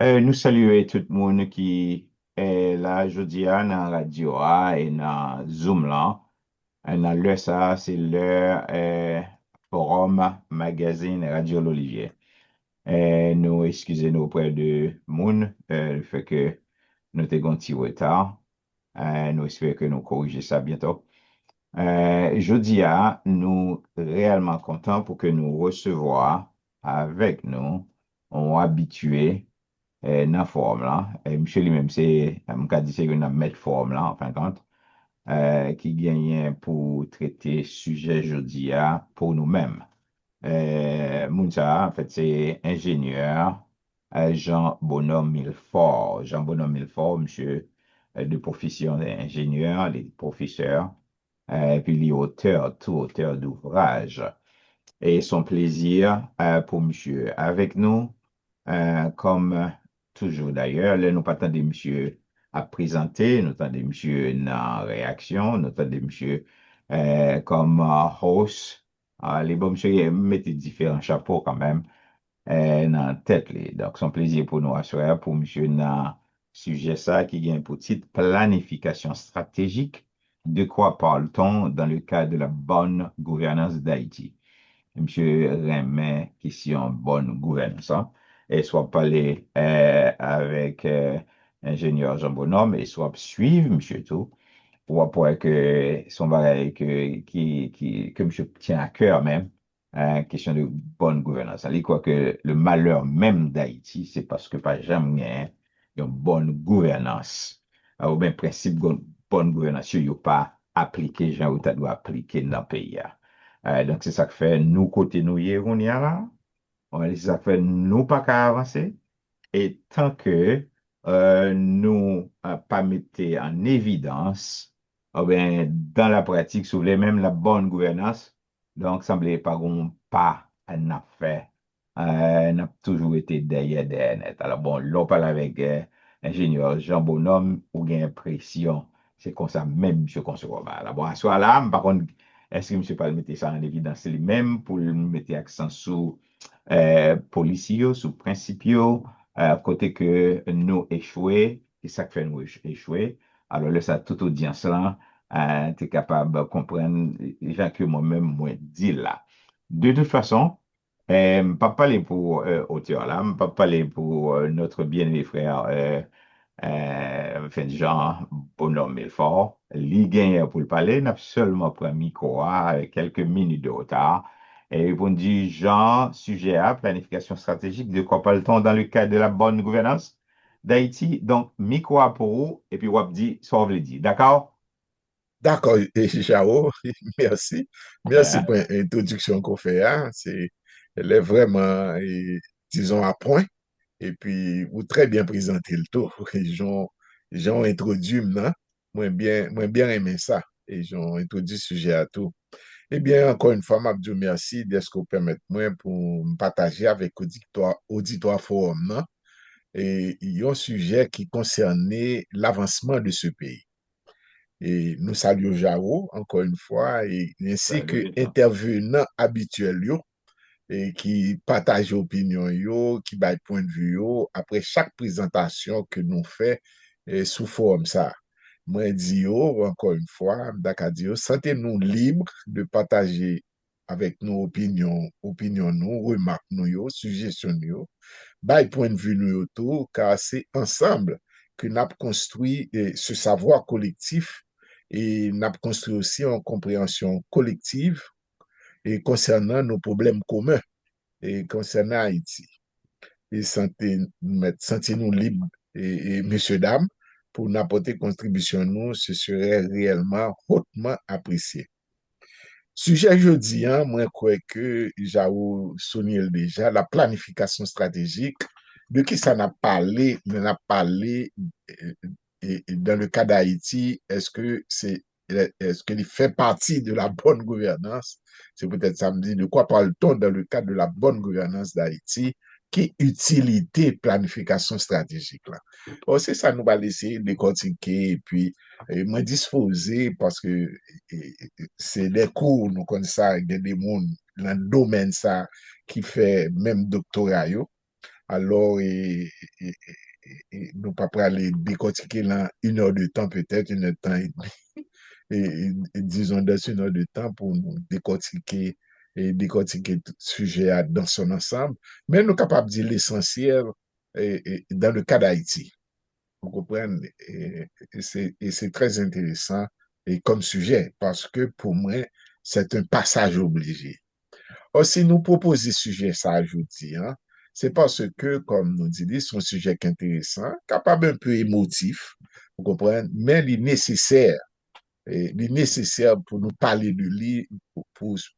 Nous saluons tout le monde qui est là aujourd'hui dans la radio et dans Zoom là. Dans l'heure ça, c'est l'heure forum magazine Radio L'Olivier. Nous excusez-nous auprès de Moon, le fait que nous avons un petit retard. Nous espérons que nous corriger ça bientôt. Jeudi, nous réellement contents pour que nous recevoir avec nous, on habitué dans la forme là. Et monsieur lui-même, c'est, je dit, c'est une mettre forme là, en fin de compte, qui gagne pour traiter sujet jeudi pour nous-mêmes. Mounsa, en fait, c'est ingénieur Jean Bonhomme Milfort. Jean Bonhomme Milfort, monsieur de profession ingénieur, il est professeur, puis il est auteur, tout auteur d'ouvrages. Et son plaisir pour monsieur avec nous, comme toujours d'ailleurs, là, nous pas attendons monsieur à présenter, nous attendons monsieur en réaction, nous attendons monsieur comme host. Les bons monsieur mettez différents chapeaux quand même dans la tête. Donc, son plaisir pour nous assurer pour monsieur dans sujet ça qui vient pour titre planification stratégique. De quoi parle-t-on dans le cadre de la bonne gouvernance d'Haïti? Monsieur remet question bonne gouvernance, hein, et soit parler avec ingénieur Jean Bonhomme et soit suivre monsieur tout pour voir que son bagage que monsieur tient à cœur même, question de bonne gouvernance. Il croit que le malheur même d'Haïti, c'est parce que pas jamais une bonne gouvernance, ou bien principe de bonne gouvernance, il n'y a pas appliqué, Jean ou doit appliquer dans le pays. Donc, c'est ça que fait nous, côté nous, on y a là. C'est ça que fait nous, pas qu'à avancer. Et tant que nous pas mettre en évidence, dans la pratique, sous les mêmes la bonne gouvernance, donc, semblait pas qu'on pas en a fait. N'a toujours été derrière net. Alors, bon, l'on parle avec l'ingénieur Jean Bonhomme, ou bien impression, c'est comme ça, même monsieur conçoit. Alors, bon, à ce là par contre, est-ce que monsieur pas le mettre ça en évidence lui-même pour le mettre accent sur policiers, sous principaux, côté que nous échouer, et ça que fait nous échouer. Alors là, ça, toute audience là, tu es capable de comprendre les gens que moi-même, moi, dit là. De toute façon, pas parler pour auteur là, pas parler pour notre bien-aimé frère, enfin, Jean Bonhomme Belfort. Li gagne pour le parler, n'a seulement pris un micro quelques minutes de retard. Et répondit Jean, sujet à planification stratégique, de quoi parle-t-on dans le cadre de la bonne gouvernance d'Haïti? Donc, micro pour vous, et puis wap dit, ça vous dit. D'accord? D'accord, et Jao, merci. Merci Yeah. pour l'introduction qu'on fait, hein. Elle est vraiment, disons, à point. Et puis, vous très bien présenté le tout. Ils ont introduit maintenant. Moi bien aimé ça. Et ils ont introduit le sujet à tout. Eh bien, encore une fois, Mabdou, merci de ce que vous permettez moi pour me partager avec auditoire forum, non? Et il y a un sujet qui concernait l'avancement de ce pays. Et nous saluons Jao, encore une fois, et ainsi que Salut, Jean. intervenants habituels, yo, et qui partagent opinion, yo, qui baillent point de vue, yo, après chaque présentation que nous fait sous forme ça. Moi, dis yo, encore une fois, d'accord, dis yo, sentez-nous libres de partager avec nos opinions nous, remarques nous, yo, suggestions nous, yo, bail point de vue nous, yo, tout, car c'est ensemble que nous avons construit ce savoir collectif et nous avons construit aussi en compréhension collective et concernant nos problèmes communs et concernant Haïti. Et sentez-nous libres, messieurs, dames, pour n'apporter contribution nous, ce serait réellement hautement apprécié. Sujet jeudi, hein, moi, je crois que j'ai souligné déjà la planification stratégique. De qui ça n'a parlé, on a parlé dans le cas d'Haïti, est-ce qu'il fait partie de la bonne gouvernance? C'est peut-être samedi. De quoi parle-t-on dans le cadre de la bonne gouvernance d'Haïti? Qui utilité planification stratégique là? Bon, c'est ça, nous va laisser décortiquer et puis me disposer parce que c'est des cours, nous connaissons ça, il y a des gens dans le domaine ça qui fait même doctorat. Yo. Alors, nous pas aller décortiquer là 1 heure de temps, peut-être 1 heure de temps et demi, disons dans 1 heure de temps pour nous décortiquer tout sujet dans son ensemble, mais nous sommes capables de dire l'essentiel dans le cas d'Haïti. Vous comprenez? C'est très intéressant comme sujet parce que pour moi, c'est un passage obligé. Or, si nous proposons ce sujet, ça je dis, hein, c'est parce que, comme nous dit, c'est un sujet qui est intéressant, capable un peu émotif, vous comprenez, mais il est nécessaire. Il est nécessaire pour nous parler de lui,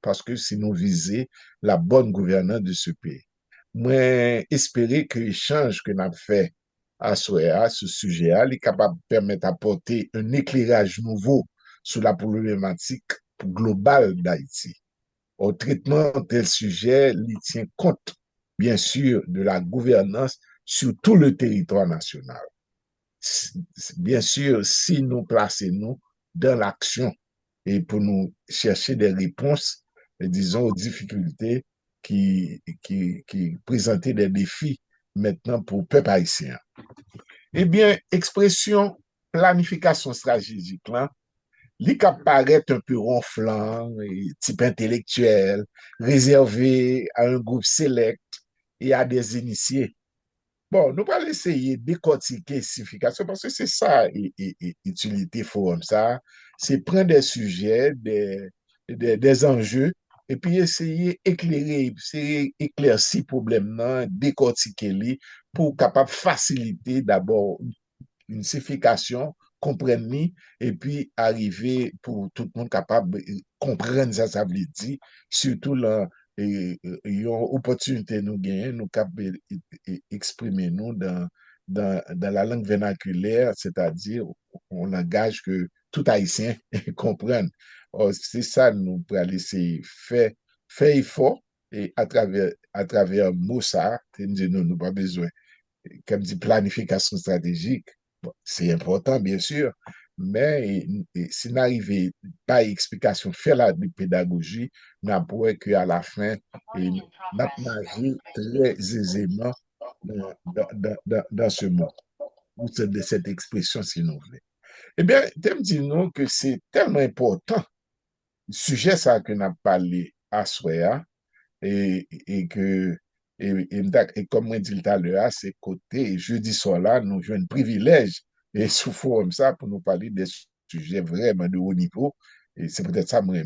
parce que si nous visons la bonne gouvernance de ce pays. Moi, espérer que l'échange que nous avons fait à ce sujet-là, est capable de permettre d'apporter un éclairage nouveau sur la problématique globale d'Haïti. Au traitement de tel sujet, il tient compte, bien sûr, de la gouvernance sur tout le territoire national. Bien sûr, si nous plaçons nous dans l'action et pour nous chercher des réponses, disons, aux difficultés qui présentaient des défis maintenant pour le peuple haïtien. Eh bien, expression planification stratégique, là, li kap paret un peu ronflant, type intellectuel, réservé à un groupe select et à des initiés. Bon, nous allons essayer de décortiquer signification parce que c'est ça l'utilité forum ça, c'est prendre des sujets, des enjeux et puis essayer d'éclairer, essayer éclaircir problème, décortiquer les pour capable faciliter d'abord une signification, comprendre ni, et puis arriver pour tout le monde capable de comprendre ça veut dire, surtout là, une opportunité nous gagner, nous capables exprimer nous dans la langue vernaculaire, c'est-à-dire un langage que tout haïtien comprenne. C'est ça, nous pour laisser faire effort et à travers Moussa, nous n'avons pas besoin comme dit, planification stratégique, bon, c'est important, bien sûr, mais si n'arrive pas à explication, faire la pédagogie, n'a pas qu'à la fin, n'a nager très aisément dans ce mot, ou de cette expression, si nous voulons. Eh bien, t'aimes dire nous que c'est tellement important, le sujet ça que n'a parlé à Soya, et que comme on dit tout à l'heure, c'est côté jeudi soir là, nous jouons un privilège et sous forme ça pour nous parler des sujets vraiment de haut niveau. Et c'est peut-être ça, moi,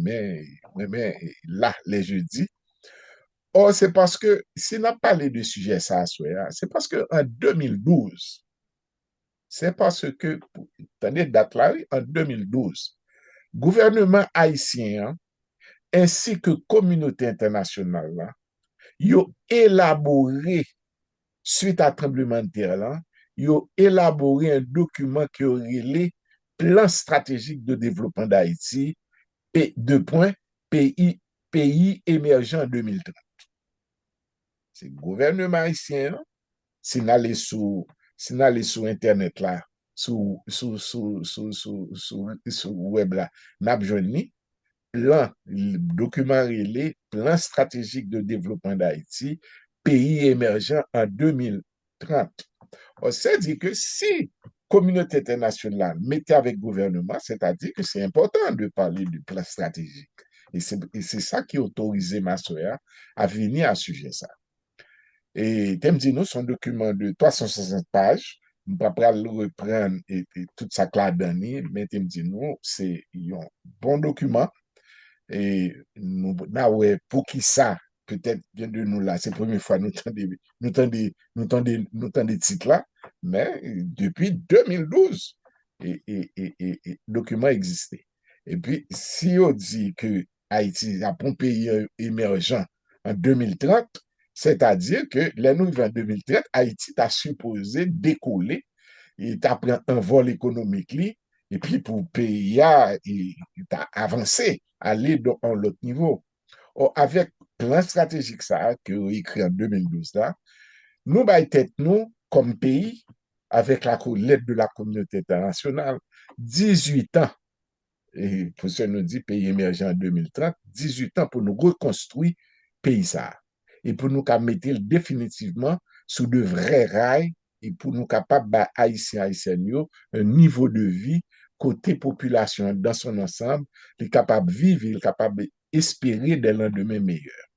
là, les jeudis. Or, c'est parce que, si on a parlé de sujet ça, c'est parce qu'en 2012, c'est parce que, attendez, date là, oui, en 2012, gouvernement haïtien ainsi que communauté internationale, là, ils ont élaboré suite à tremblement de terre là, ils ont élaboré un document qui aurait les plan stratégique de développement d'Haïti et deux points pays émergent en 2030. C'est le gouvernement haïtien, si n'allez sur internet là, sur web là, n'a plan, document relais, plan stratégique de développement d'Haïti, pays émergent en 2030. On s'est dit que si communauté internationale mettait avec gouvernement, c'est-à-dire que c'est important de parler du plan stratégique. Et c'est ça qui autorisait Massoya à venir à ce sujet ça. Et thème dit nous, son document de 360 pages, nous ne pas le reprendre et tout ça là dedans, mais thème dit nous, c'est un bon document et nous, ouais, pour qui ça, peut-être bien de nous là, c'est la première fois nous tendons des titres là, mais depuis 2012, et document existait. Et puis, si on dit que Haïti a un pays émergent en 2030, c'est-à-dire que les nous en 2030, Haïti a supposé décoller et tu pris un vol économique et puis pour pays il a avancé, aller dans l'autre niveau. Or, avec plan stratégique ça que écrit en 2012 là, nous bah tête nous comme pays avec l'aide de la communauté internationale 18 ans et pour ça nous dit pays émergent en 2030, 18 ans pour nous reconstruire pays ça et pour nous mettre définitivement sous de vrais rails et pour nous capables, bah, haïtiens, haïtiennes, un niveau de vie côté population dans son ensemble, est capable de vivre, est capable d'espérer des lendemains meilleurs.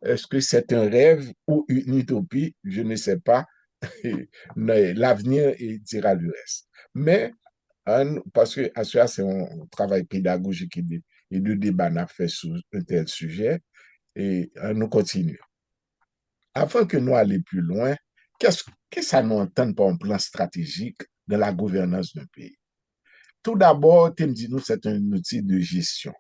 Est-ce que c'est un rêve ou une utopie? Je ne sais pas. L'avenir dira le reste. Mais, parce que à cela, c'est un travail pédagogique et de débat qu'on a fait sur un tel sujet, et nous continuons. Avant que nous allions plus loin, qu'est-ce que ça nous entend par un plan stratégique de la gouvernance d'un pays? Tout d'abord, tu me dis nous, c'est un outil de gestion.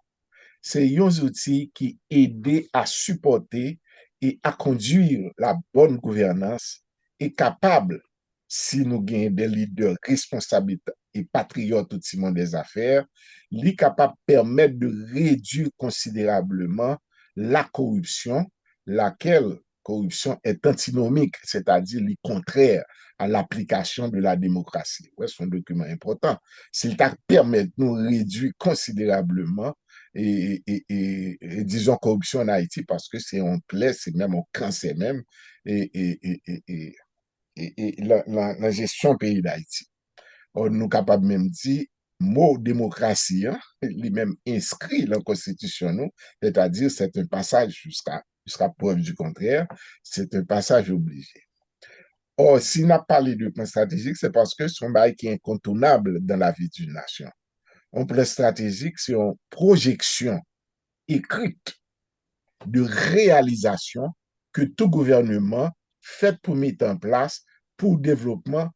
C'est un outil qui aide à supporter et à conduire la bonne gouvernance et capable, si nous gagnons des leaders responsables et patriotes au monde des affaires, est capable de permettre de réduire considérablement la corruption, laquelle corruption est antinomique, c'est-à-dire le contraire à l'application de la démocratie. Ouais, c'est un document important. S'il permet de nous réduire considérablement disons corruption en Haïti parce que c'est un plaie, c'est même un cancer même, la gestion pays d'Haïti. On nous capable même dire, mot démocratie, hein, lui-même inscrit dans la Constitution, nous, c'est-à-dire c'est un passage jusqu'à preuve du contraire, c'est un passage obligé. Or, si on a parlé de plan stratégique, c'est parce que c'est un bail qui est incontournable dans la vie d'une nation. Un plan stratégique, c'est une projection écrite de réalisation que tout gouvernement fait pour mettre en place pour le développement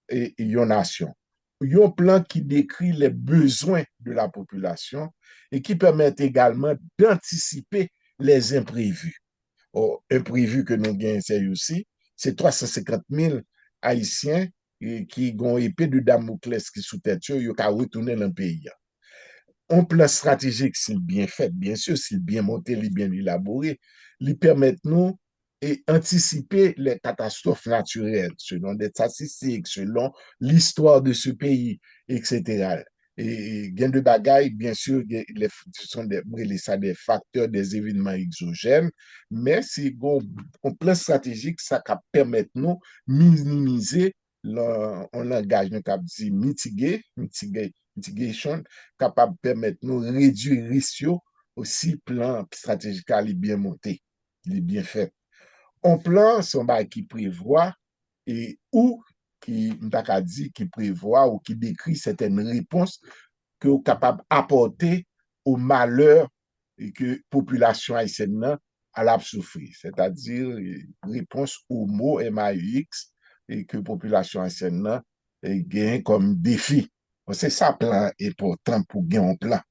et une nation. Un plan qui décrit les besoins de la population et qui permet également d'anticiper les imprévus. Or, imprévus que nous gagnons, c'est aussi, c'est 350 000 Haïtiens qui ont épée de Damoclès qui sous tête, ils ont retourné dans le pays. Un plan stratégique, s'il bien fait, bien sûr, s'il bien monté, s'il bien élaboré, lui permet nous et anticiper les catastrophes naturelles selon des statistiques, selon l'histoire de ce pays, etc. Et gain de bagaille, bien sûr, ce sont des facteurs, des événements exogènes, mais si un plan stratégique, ça permet nous minimiser on langage, nous dit mitigation, capable de permettre nous réduire les risques aussi plan stratégique est bien monté, il est bien fait. Un plan, c'est un bail qui prévoit et ou qui, dit, qui prévoit ou qui décrit certaines réponses que vous capable d'apporter au malheur et que la population haïtienne a la souffrir. C'est-à-dire réponse au mot MAUX et que la population haïtienne gagne comme défi. C'est ça plan important pour gagner un plan.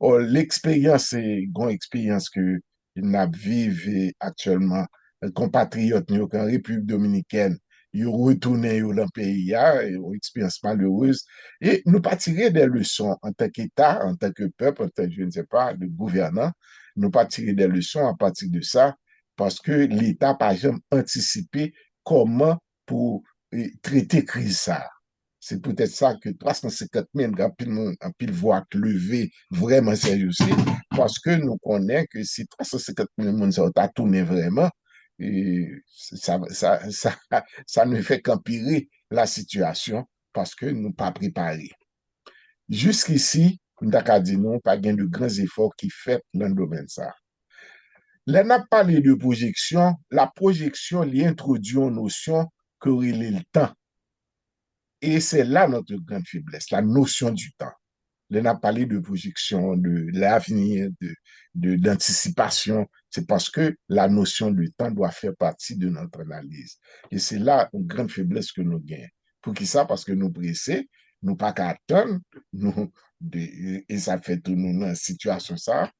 Or, l'expérience, c'est une expérience que nous vivons actuellement. Les compatriotes en République dominicaine, ils retournent dans le pays, une expérience malheureuse. Et nous pas tirer des leçons en tant qu'État, en tant que peuple, en tant que, je ne sais pas, de gouvernant. Nous pas tirer des leçons à partir de ça, parce que l'État n'a pas jamais anticipé comment pour traiter crise ça. C'est peut-être ça que 350 000 en pile voix levé vraiment sérieux aussi, parce que nous connaissons que si 350 000 personnes sont tourné vraiment, et ça ne fait qu'empirer la situation parce que nous pas préparés. Jusqu'ici, nous avons dit non, pas de grands efforts qui fait dans le domaine ça. Là, on a parlé de projection. La projection, il introduit une notion que le temps. Et c'est là notre grande faiblesse, la notion du temps. On a parlé de projection, de l'avenir, d'anticipation. C'est parce que la notion du temps doit faire partie de notre analyse. Et c'est là une grande faiblesse que nous gagnons. Pour qui ça? Parce que nous pressés, nous pas qu'à attendre, nous, et ça fait tout nous dans une situation ça,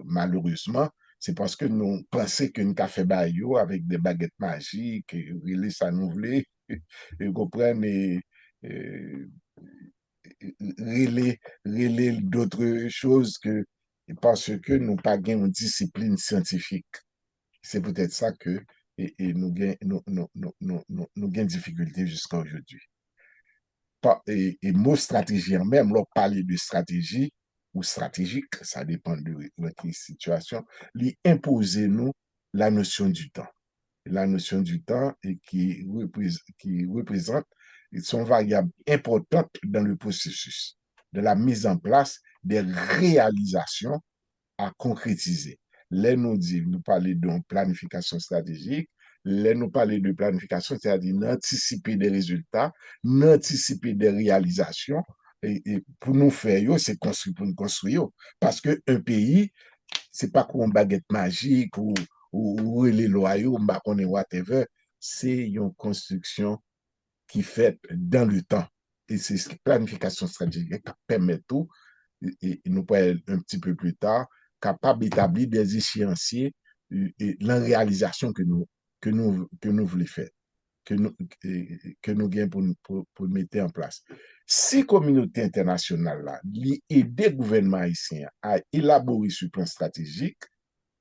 malheureusement, c'est parce que nous pensons qu'une café baillot avec des baguettes magiques, et ça nous voulait, et comprenez, et, relais d'autres choses que parce que nous pas une discipline scientifique. C'est peut-être ça que nous gagnons difficulté jusqu'à aujourd'hui. Et mot stratégie en même, l'on parle de stratégie ou stratégique, ça dépend de notre situation, lui imposer nous la notion du temps. la notion du temps et qui représente sont variables importantes dans le processus de la mise en place des réalisations à concrétiser. Là, nous parlons de planification stratégique. Là, nous parlons de planification, c'est-à-dire d'anticiper des résultats, d'anticiper des réalisations. Et pour nous faire, c'est construire pour nous construire. Parce qu'un pays, c'est pas qu'on baguette magique ou les loyaux, on est whatever. C'est une construction qui fait dans le temps. Et c'est cette planification stratégique qui permet tout, et nous pourrons un petit peu plus tard, capable d'établir des échéanciers et la réalisation que nous voulons faire, que nous, que nous gagnons pour mettre en place. Si la communauté internationale là, aide le gouvernement haïtien à élaborer ce plan stratégique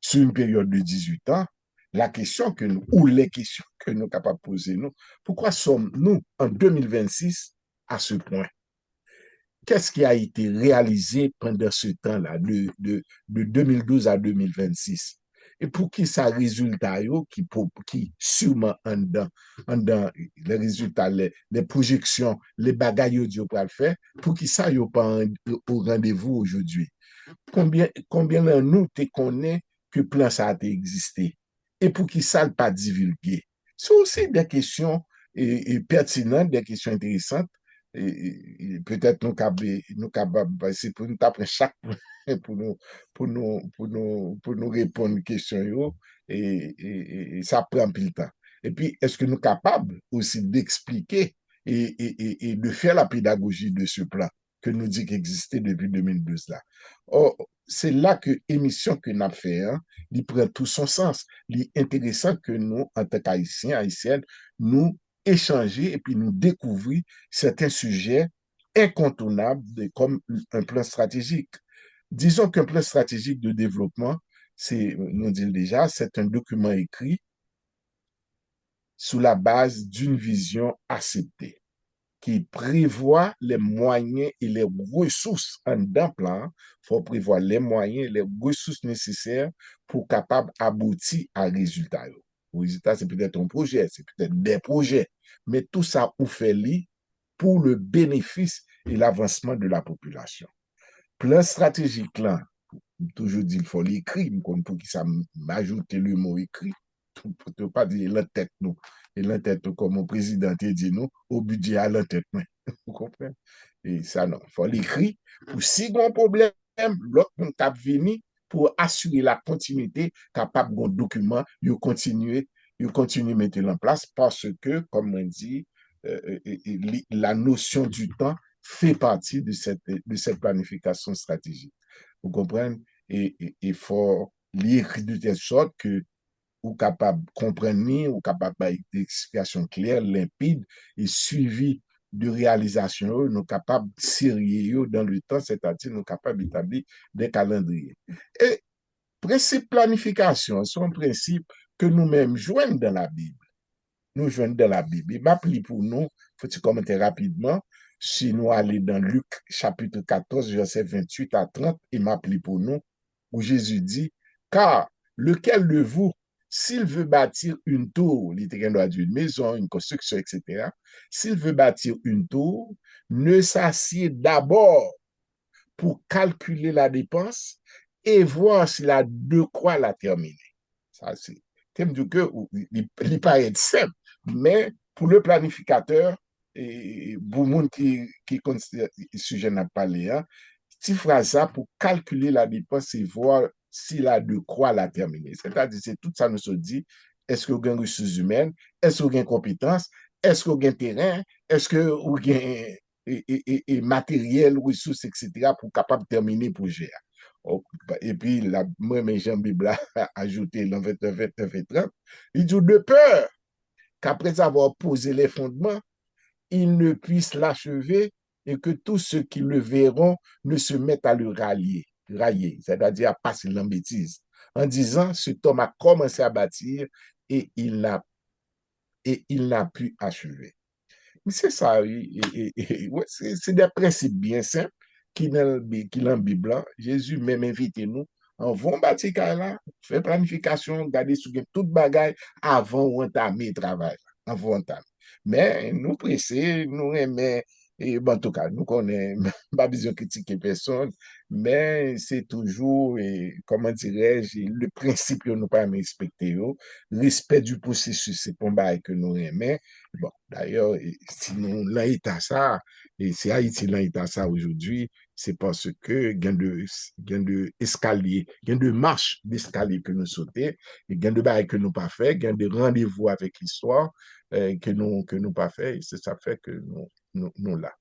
sur une période de 18 ans, la question que nous, ou les questions que nous sommes capables de poser, nous, pourquoi sommes-nous en 2026 à ce point? Qu'est-ce qui a été réalisé pendant ce temps-là, de 2012 à 2026? Et pour qui ça résultat qui sûrement en dans les résultats, les projections, les bagailles audio pour le faire, pour qui ça n'est pas au rendez-vous aujourd'hui? Combien de nous te connaît que plan ça a existé? Et pour qui ça n'a pas divulgué? C'est aussi des questions pertinentes, des questions intéressantes. Peut-être nous capables, c'est pour nous taper chaque pour nous, pour nous répondre aux questions, et ça prend plus de temps. Et puis, est-ce que nous sommes capables aussi d'expliquer et de faire la pédagogie de ce plan que nous dit qu'il existait depuis 2012 là? Or, c'est là que l'émission que nous avons fait, hein, il prend tout son sens. Il est intéressant que nous, en tant qu'Haïtiens, Haïtiennes, nous échanger et puis nous découvrir certains sujets incontournables comme un plan stratégique. Disons qu'un plan stratégique de développement, c'est, nous dit déjà, c'est un document écrit sous la base d'une vision acceptée, qui prévoit les moyens et les ressources en d'un plan. Il faut prévoir les moyens et les ressources nécessaires pour capable aboutir à résultat. Le résultat, c'est peut-être un projet, c'est peut-être des projets, mais tout ça, on fait pour le bénéfice et l'avancement de la population. Plan stratégique là, toujours dit, il faut l'écrire, pour que ça m'ajoute le mot écrit, pour ne pas dire l'entête nous. Et l'entête, comme mon président dit nous, au budget à l'entête. Vous comprenez? Et ça, non. Il faut l'écrire. Pour si un problème, l'autre cap venir pour assurer la continuité, capable d'un document, il continue à mettre en place parce que, comme on dit, la notion du temps fait partie de cette planification stratégique. Vous comprenez? Et il faut lire de telle sorte que ou capable de comprendre, ou capable d'explication claire, limpide et suivi de réalisation, nous capables de sérieux dans le temps, c'est-à-dire nous capables d'établir des calendriers. Et principe planification, c'est un principe que nous-mêmes joignons dans la Bible. Nous joignons dans la Bible. Il m'appelle pour nous, faut-il commenter rapidement, si nous allons dans Luc chapitre 14, verset 28 à 30, il m'appelle pour nous, où Jésus dit, car lequel de vous, s'il veut bâtir une tour, il doit dire une maison, une construction, etc., s'il veut bâtir une tour, ne s'assied d'abord pour calculer la dépense et voir s'il a de quoi la terminer. Ça, c'est thème du cœur, il paraît simple, mais pour le planificateur, et pour le monde qui considère le sujet n'a pas parlé, hein, tu feras ça pour calculer la dépense et voir s'il a de quoi la terminer. C'est-à-dire, c'est tout ça nous se dit, est-ce que vous avez ressources humaines, est-ce que vous avez compétences, est-ce que vous avez terrain, est-ce que vous avez matériel, ressources, etc., pour capable de terminer le projet. Et puis, moi, Jean-Bible a ajouté dans 29, 29 et 30, il dit de peur qu'après avoir posé les fondements, il ne puisse l'achever et que tous ceux qui le verront ne se mettent à le railler, c'est-à-dire à passer l'embêtise, en disant, cet homme a commencé à bâtir et il n'a pu achever. C'est ça, c'est des principes bien simples qui dans la Bible, Jésus même invite nous On va bâtir là, faire planification, garder sous toute bagaille avant d'entamer le travail. Avant d'entamer. Mais nous pressés, nous aimons, et bon, en tout cas, nous connaissons, pas besoin de critiquer personne, mais c'est toujours, comment dirais-je, le principe que nous pas respecter, respect du processus, c'est pour bail que nous aimons. Bon, d'ailleurs, si nous l'État ça, et c'est Haïti l'État ça aujourd'hui, c'est parce que gain de escalier, gain de marche d'escalier que nous sauter, et gain de bail que nous pas fait, gain de rendez-vous avec l'histoire que nous pas fait, et c'est ça fait que nous là.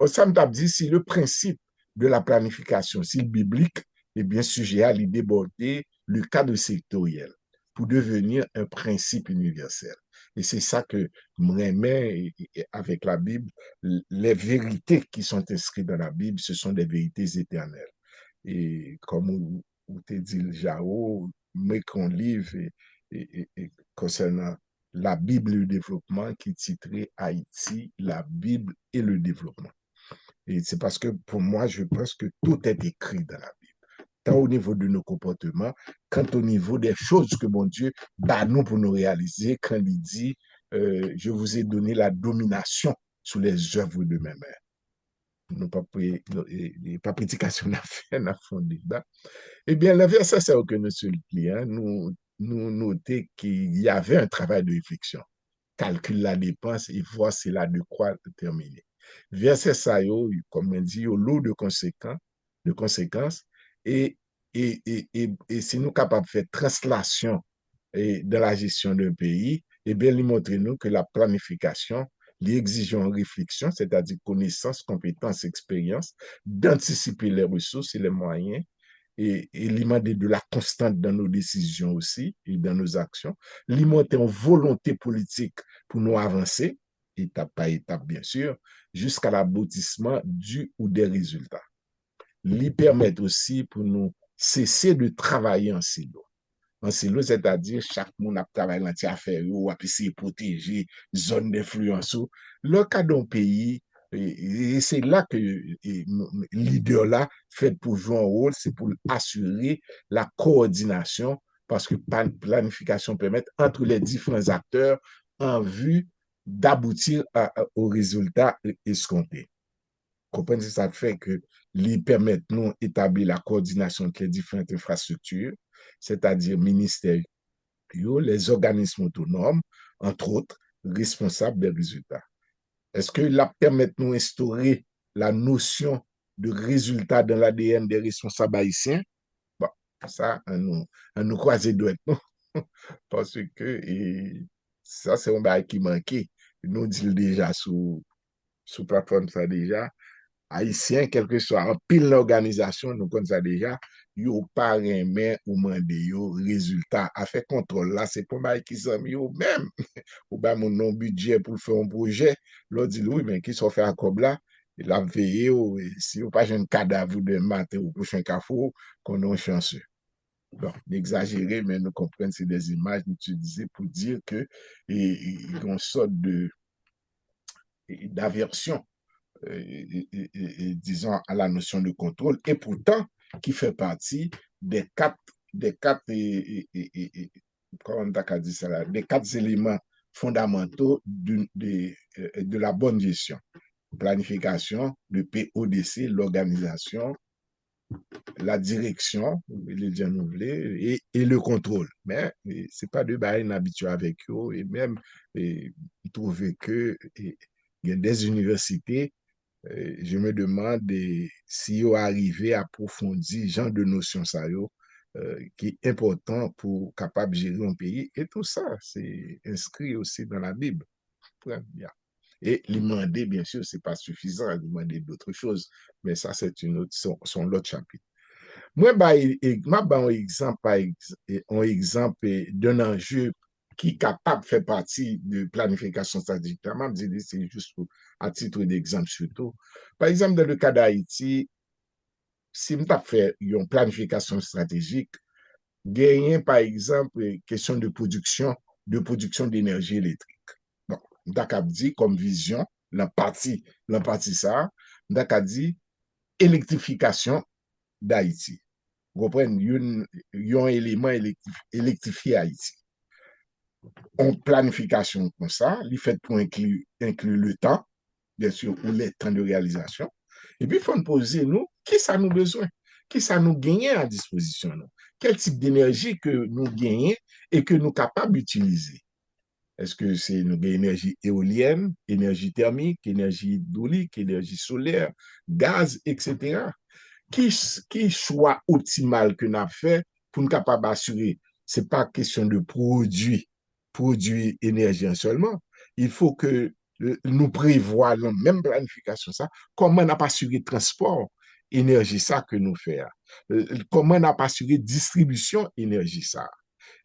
Ça me dit si le principe de la planification, si le biblique est bien sujet à l'y déborder le cadre sectoriel pour devenir un principe universel. Et c'est ça que moi avec la Bible, les vérités qui sont inscrites dans la Bible, ce sont des vérités éternelles. Et comme vous te dit le Jao, mais qu'on livre concernant la Bible et le développement qui titrait Haïti, la Bible et le développement. Et c'est parce que pour moi, je pense que tout est écrit dans la Bible, tant au niveau de nos comportements, quant au niveau des choses que mon Dieu bat nous pour nous réaliser quand il dit, je vous ai donné la domination sur les œuvres de mes mains. Nous pas prédication à faire dans le débat. Eh bien, le verset c'est que nous sommes nous notons qu'il y avait un travail de réflexion, calcule la dépense et voir si la de quoi terminer. Verset ça, comme on dit, au lot de conséquences, et, si nous sommes capables de faire translation dans la gestion d'un pays, eh bien, il montre nous que la planification, les exigeants réflexion, c'est-à-dire connaissance, compétence, expérience, d'anticiper les ressources et les moyens, et demander de la constante dans nos décisions aussi et dans nos actions, monter en volonté politique pour nous avancer, étape par étape bien sûr, jusqu'à l'aboutissement du ou des résultats. Lui permettre aussi pour nous cesser de travailler en silo. En silo, c'est-à-dire chaque monde a travaillé dans ses affaires ou a essayer de protéger zone d'influence. Le cas d'un pays, et c'est là que leader là fait pour jouer un rôle, c'est pour assurer la coordination parce que planification permet entre les différents acteurs en vue d'aboutir au résultat escompté. Comprenez, ça fait que les permettent nous établir la coordination entre les différentes infrastructures, c'est-à-dire ministères, les organismes autonomes, entre autres, responsables des résultats. Est-ce que la permettent nous instaurer la notion de résultat dans l'ADN des responsables haïtiens? Bon, ça, on nous croise les doigts, non? Parce que ça, c'est un bail qui manquait. Nous dit déjà sous plateforme ça déjà. Haïtien, quel que soit, en pile l'organisation, nous connaissons ça déjà, yo pas remet ou mande yo résultat. À faire contrôle là, c'est pour moi qui sont yo même. Ou ben mon non budget pour faire un projet. L'autre dit oui, mais qui sont fait à comme là, il a veillé, si vous pas un cadavre de matin ou prochain cafou, qu'on est chanceux. Bon, d'exagérer, mais nous comprenons, c'est des images utilisées pour dire que il y a une sorte d'aversion disons, à la notion de contrôle, et pourtant qui fait partie comment on a dit ça là, des 4 éléments fondamentaux de la bonne gestion. Planification, le PODC, l'organisation, la direction, et le contrôle. Mais ce n'est pas de bail habitué avec eux, et même trouver que il y a des universités je me demande si vous arrivez à approfondir genre de notion ça qui est important pour capable gérer un pays et tout ça c'est inscrit aussi dans la Bible. Bien. Et demander bien sûr c'est pas suffisant demander d'autres choses mais ça c'est une autre son l'autre chapitre. Moi un exemple d'un enjeu qui est capable de faire partie de planification stratégique. C'est juste à titre d'exemple surtout. Par exemple, dans le cas d'Haïti, si nous avons fait une planification stratégique, gagner par exemple question de production d'énergie électrique. Bon, nous avons dit comme vision, la partie ça, nous avons dit électrification d'Haïti. Vous comprenez, il y a un élément électrifié à Haïti. On planification comme ça, il fait pour inclure le temps, bien sûr, ou les temps de réalisation. Et puis, il faut nous poser, nous, qui ça nous besoin? Qui ça nous gagne à disposition? Nous? Quel type d'énergie que nous gagnons et que nous sommes capables d'utiliser? Est-ce que c'est une énergie éolienne, énergie thermique, énergie hydraulique, énergie solaire, gaz, etc.? Qui choix optimal que nous avons fait pour nous capables d'assurer? Ce n'est pas question de produire énergie seulement. Il faut que nous prévoyons, même planification, ça, comment on n'a pas assuré transport énergie ça que nous faisons. Comment on n'a pas assuré distribution énergie ça.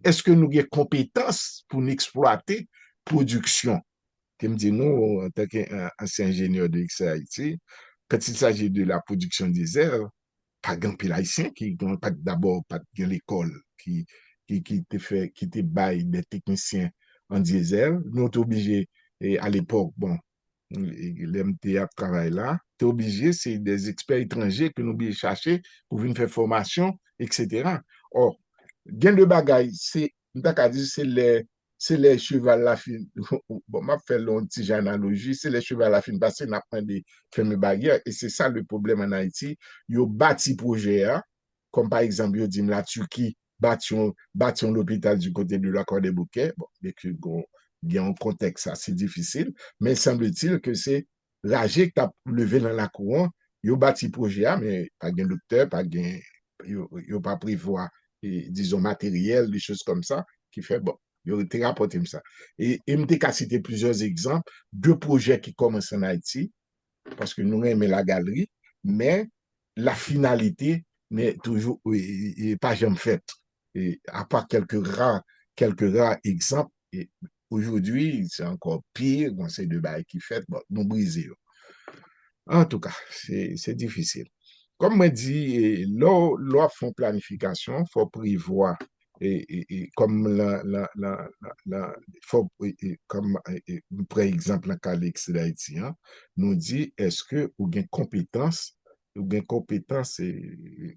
Est-ce que nous avons compétences pour exploiter production? Comme dit nous, en tant qu'ancien ingénieur de XAIT, quand il s'agit de la production diesel, pas grand pile haïtien qui pas d'abord pas de l'école qui te bail des techniciens en diesel. Nous sommes obligés, et à l'époque, bon, l'MTA travaille là, tu es obligé, c'est des experts étrangers que nous obligés chercher pour venir faire formation, etc. Or, gain de bagaille, c'est les chevals la fin. Bon, m'a fait une petite analogie, c'est les chevals la fin parce qu'on apprend des fermer barrières et c'est ça le problème en Haïti. Yo bâti projet, hein, comme par exemple, yo dit la Turquie bâti l'hôpital du côté de l'accord des bouquets. Bon, mais que il y a un contexte assez difficile, mais semble-t-il que c'est l'AG qui a levé dans la courant, yo bâti projet, hein, mais pas de docteur, pas de yo pas prévoir et, disons, matériel, des choses comme ça, qui fait, bon, il aurait été rapporté ça. Et m'était qu'à citer plusieurs exemples de projets qui commencent en Haïti, parce que nous aimons la galerie, mais la finalité n'est toujours pas jamais faite. Et à part quelques rares exemples, et aujourd'hui, c'est encore pire, on sait de bail qui fait, bon, nous briser. En tout cas, c'est difficile. Comme me dit, lors font planification, faut prévoir comme faut, comme par exemple dans Calix d'Haïti, hein, nous dit est-ce que ou bien compétence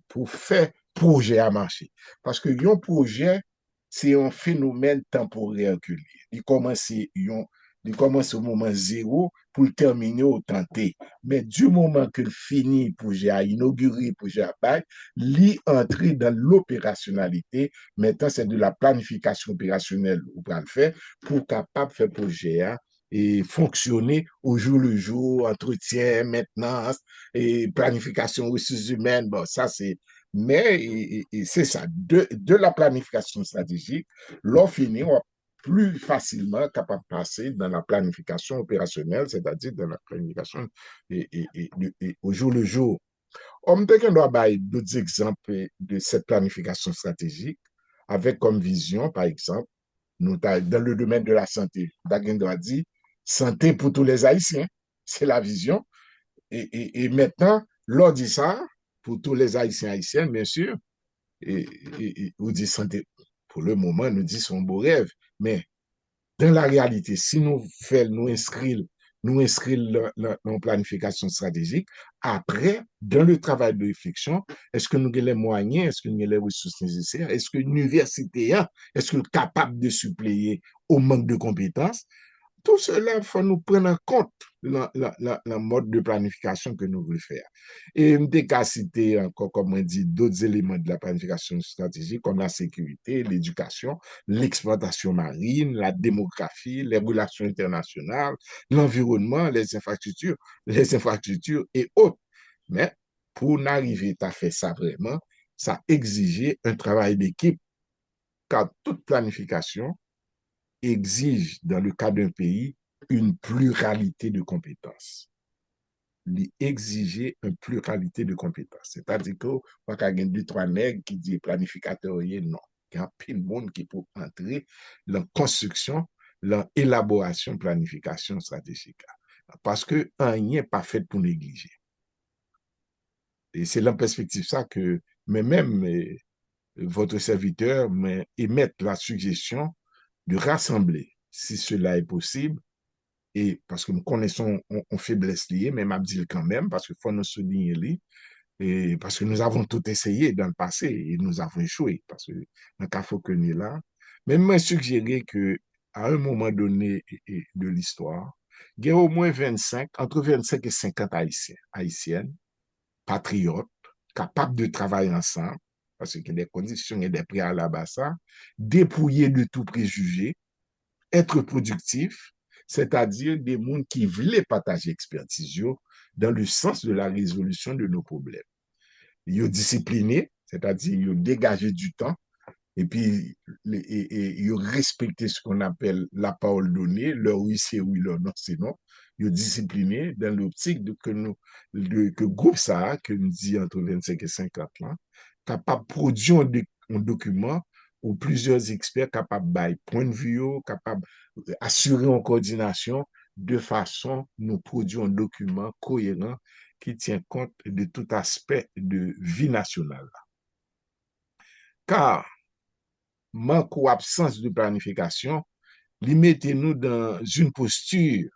pour faire projet à marcher. Parce que un projet, c'est un phénomène temporaire que il commence au moment zéro pour le terminer au temps T. Mais du moment que le fini pour j'ai inauguré, pour j'ai bail, l'y entrer dans l'opérationnalité. Maintenant, c'est de la planification opérationnelle ou pour le faire pour capable de faire projet et fonctionner au jour le jour, entretien, maintenance et planification ressources humaines. Bon, ça c'est mais c'est ça, de la planification stratégique, l'on finit, on plus facilement capable de passer dans la planification opérationnelle, c'est-à-dire dans la planification au jour le jour. On peut doit donner d'autres exemples de cette planification stratégique avec comme vision, par exemple, dans le domaine de la santé. Dagen doit dire santé pour tous les Haïtiens. C'est la vision. Et maintenant, l'on dit ça pour tous les Haïtiens haïtiennes, bien sûr. On dit santé. Pour le moment, nous dit son beau rêve. Mais dans la réalité, si nous inscrire dans planification stratégique, après, dans le travail de réflexion, est-ce que nous avons les moyens, est-ce que nous avons les ressources nécessaires, est-ce que l'université est-ce que est capable de suppléer au manque de compétences? Tout cela, il faut nous prendre en compte la mode de planification que nous voulons faire. Et des cas cités encore, comme on dit, d'autres éléments de la planification stratégique, comme la sécurité, l'éducation, l'exploitation marine, la démographie, les relations internationales, l'environnement, les infrastructures et autres. Mais pour n'arriver à faire ça vraiment, ça exigeait un travail d'équipe, car toute planification exige, dans le cas d'un pays, une pluralité de compétences. Exiger une pluralité de compétences. C'est-à-dire que, pas qu'il y a deux, trois nègres qui disent planificateur, non. Il y a plein de monde qui peut entrer dans la construction, dans l'élaboration, planification stratégique. Parce que rien n'est pas fait pour négliger. Et c'est la perspective ça que, mais même votre serviteur émet la suggestion de rassembler, si cela est possible, et parce que nous connaissons en faiblesse liée, mais m'a dit quand même, parce qu'il faut nous souligner, Et parce que nous avons tout essayé dans le passé et nous avons échoué. Parce que dans le cas faut que nous là, même moi suggéré que à un moment donné de l'histoire, il y a au moins 25, entre 25 et 50 Haïtiens, Haïtiennes, patriotes, capables de travailler ensemble, parce qu'il y a des conditions et des préalables à ça, dépouillés de tout préjugé, être productif, c'est-à-dire des mondes qui voulaient partager expertise dans le sens de la résolution de nos problèmes. Ils sont disciplinés, c'est-à-dire ils ont dégagé du temps, et puis ils ont respecté ce qu'on appelle la parole donnée, leur oui c'est oui, leur non c'est non. Ils sont disciplinés dans l'optique que groupe ça, que nous dit entre 25 et 50 là, capable de produire un document où plusieurs experts capables de point de vue, capables d'assurer en coordination de façon nous produire un document cohérent qui tient compte de tout aspect de vie nationale. Car manque ou absence de planification, li mette nous dans une posture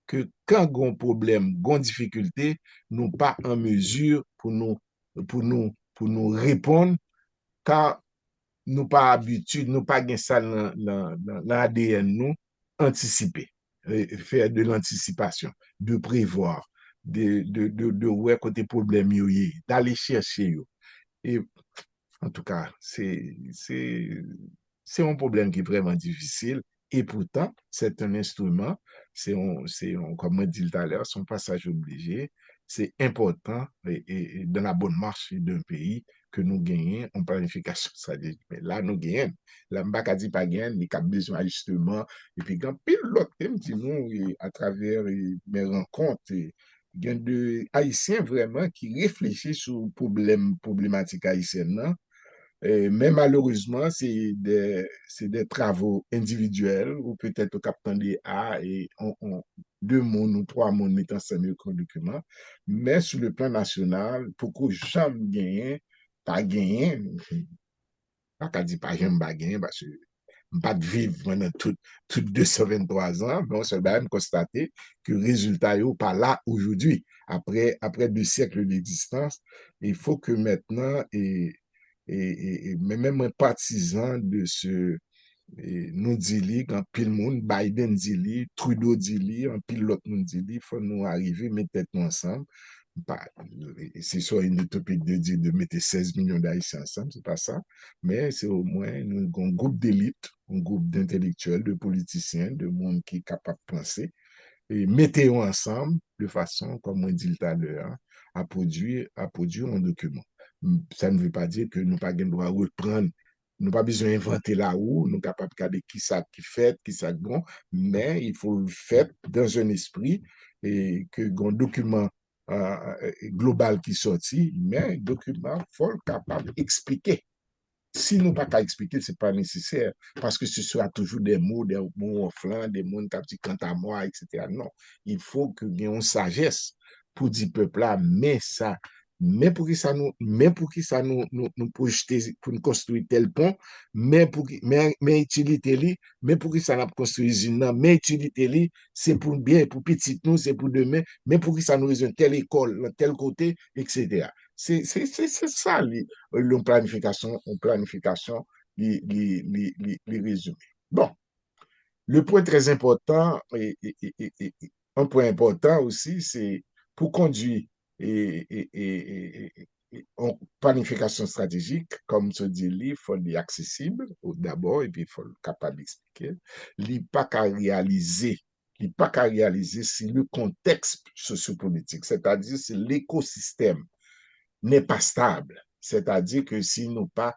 que quand gon problème, gon difficulté, nous pas en mesure pour nous répondre, car nous pas habitude, nous pas gen ça dans l'ADN nous, anticiper, faire de l'anticipation, de prévoir, de ouais côté problème yo, d'aller chercher yo. Et en tout cas, c'est un problème qui est vraiment difficile. Et pourtant, c'est un instrument, comme on dit tout à l'heure, son passage obligé. C'est important et dans la bonne marche d'un pays que nous gagnons en planification stratégique. Mais là, nous gagnons. Là, je ne dis pas gagner, il y a besoin d'ajustement. Et puis, quand pile l'autre, à travers mes rencontres, il y a des Haïtiens vraiment qui réfléchissent sur problématiques haïtiennes, non? Mais malheureusement, c'est des travaux individuels ou peut-être au capitaine des A et deux mondes ou trois mondes mettant ça mieux qu'un document. Mais sur le plan national, pour que jamais gagner, pas gagner, pas qu'à dire pas jamais pas gagner parce que pas de vivre pendant tout 223 ans, mais on se va même constater que le résultat n'est pas là aujourd'hui. Après 2 siècles d'existence, il faut que maintenant, mais même un partisan de ce nous dit quand pile monde, Biden dit Trudeau dit en pile l'autre monde dit il faut nous arriver, mettre tête ensemble. Bah, c'est soit une utopie de dire de mettre 16 millions d'Haïtiens ensemble, c'est pas ça, mais c'est au moins nous, un groupe d'élite, un groupe d'intellectuels, de politiciens, de monde qui est capable de penser, et mettez-vous ensemble de façon, comme on dit tout à l'heure, à produire un document. Ça ne veut pas dire que nous n'avons pas le droit de reprendre, nous n'avons pas besoin d'inventer la roue, nous sommes capables de regarder qui ça qui fait, qui ça bon, mais il faut le faire dans un esprit et que un document global qui sortit, mais un document il faut capable d'expliquer si nous pas qu'à expliquer, c'est pas nécessaire, parce que ce sera toujours des mots enflants, des mots qui disent quant à moi, etc. Non, il faut que nous ayons une sagesse pour dire peuple là, mais pour qui ça nous projeter, pour nous construire tel pont, mais utilité li, mais pour qui ça n'a construit une, mais utilité li, c'est pour bien, pour petit nous, c'est pour demain, mais pour qui ça nous raison telle école, tel côté, etc. C'est ça, planification, les résumés. Bon, le point très important, un point important aussi, c'est pour conduire en planification stratégique, comme se dit, il faut être accessible d'abord, et puis il faut être capable d'expliquer. Il n'est pas qu'à réaliser, il n'est pas qu'à réaliser si le contexte sociopolitique, c'est-à-dire si l'écosystème n'est pas stable. C'est-à-dire que si nous pas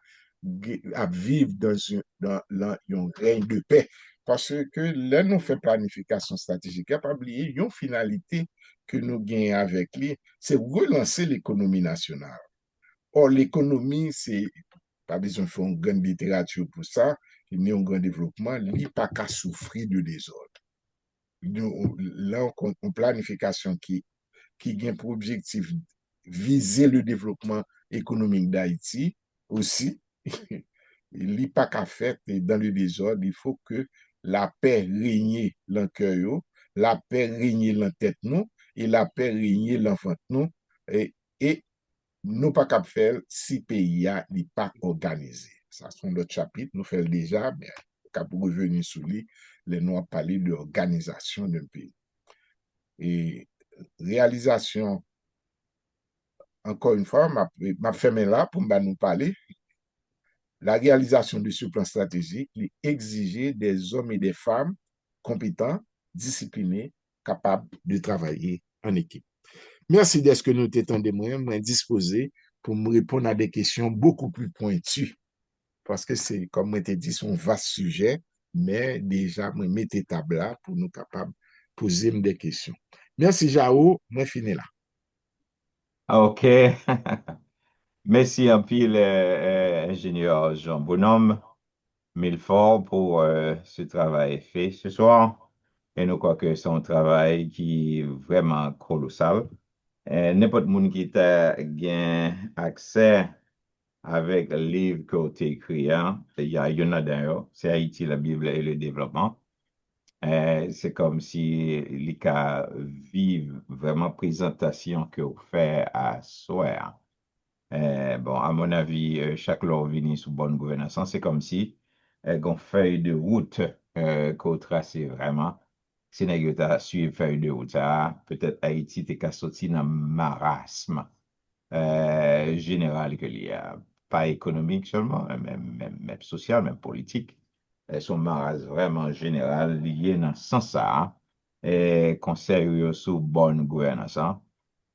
à vivre dans un règne de paix, parce que là, nous faisons planification stratégique, il n'y a pas oublier une finalité que nous gagnons avec lui, c'est relancer l'économie nationale. Or, l'économie, c'est pas besoin de faire une grande littérature pour ça, il n'y a un grand développement, il n'y a pas qu'à souffrir de désordre. Là, on planification qui a pour objectif viser le développement économique d'Haïti aussi. Il n'est pas qu'à faire dans le désordre. Il faut que la paix règne dans le cœur, la paix règne dans la tête nous, et la paix règne dans l'enfant nous. Et nous pas cap faire si pays a n'est pas organisé. Ça, c'est notre chapitre, nous faisons déjà, mais cap revenir sur lui, les nous parler de l'organisation d'un pays. Et réalisation, encore une fois, m'a fermé là pour nous parler. La réalisation de ce plan stratégique est exiger des hommes et des femmes compétents, disciplinés, capables de travailler en équipe. Merci d'être que nous t'étendons moi disposé pour me répondre à des questions beaucoup plus pointues. Parce que c'est, comme je t'ai dit, c'est un vaste sujet, mais déjà, je mets table là pour nous capables de poser des questions. Merci, Jao. Moi, fini là. OK. Merci un pile, ingénieur Jean Bonhomme Milfort pour ce travail fait ce soir. Et nous crois que c'est un travail qui est vraiment colossal. N'importe monde qui t'a gain accès avec le livre que tu écrit, hein, il y en a d'ailleurs, c'est Haïti, la Bible et le développement. C'est comme si les cas vivent vraiment présentation que vous faites à soi. Bon, à mon avis, chaque loi vient sous bonne gouvernance. C'est comme si qu'on feuille de route qu'on trace vraiment. Si nous avons suivre feuille de route, ça, peut-être Haïti t'es qu'à sortir dans le marasme général que il y a, pas économique seulement, même social, même politique. Son marasme vraiment général lié dans ce sens-là, conseil sous bonne gouvernance.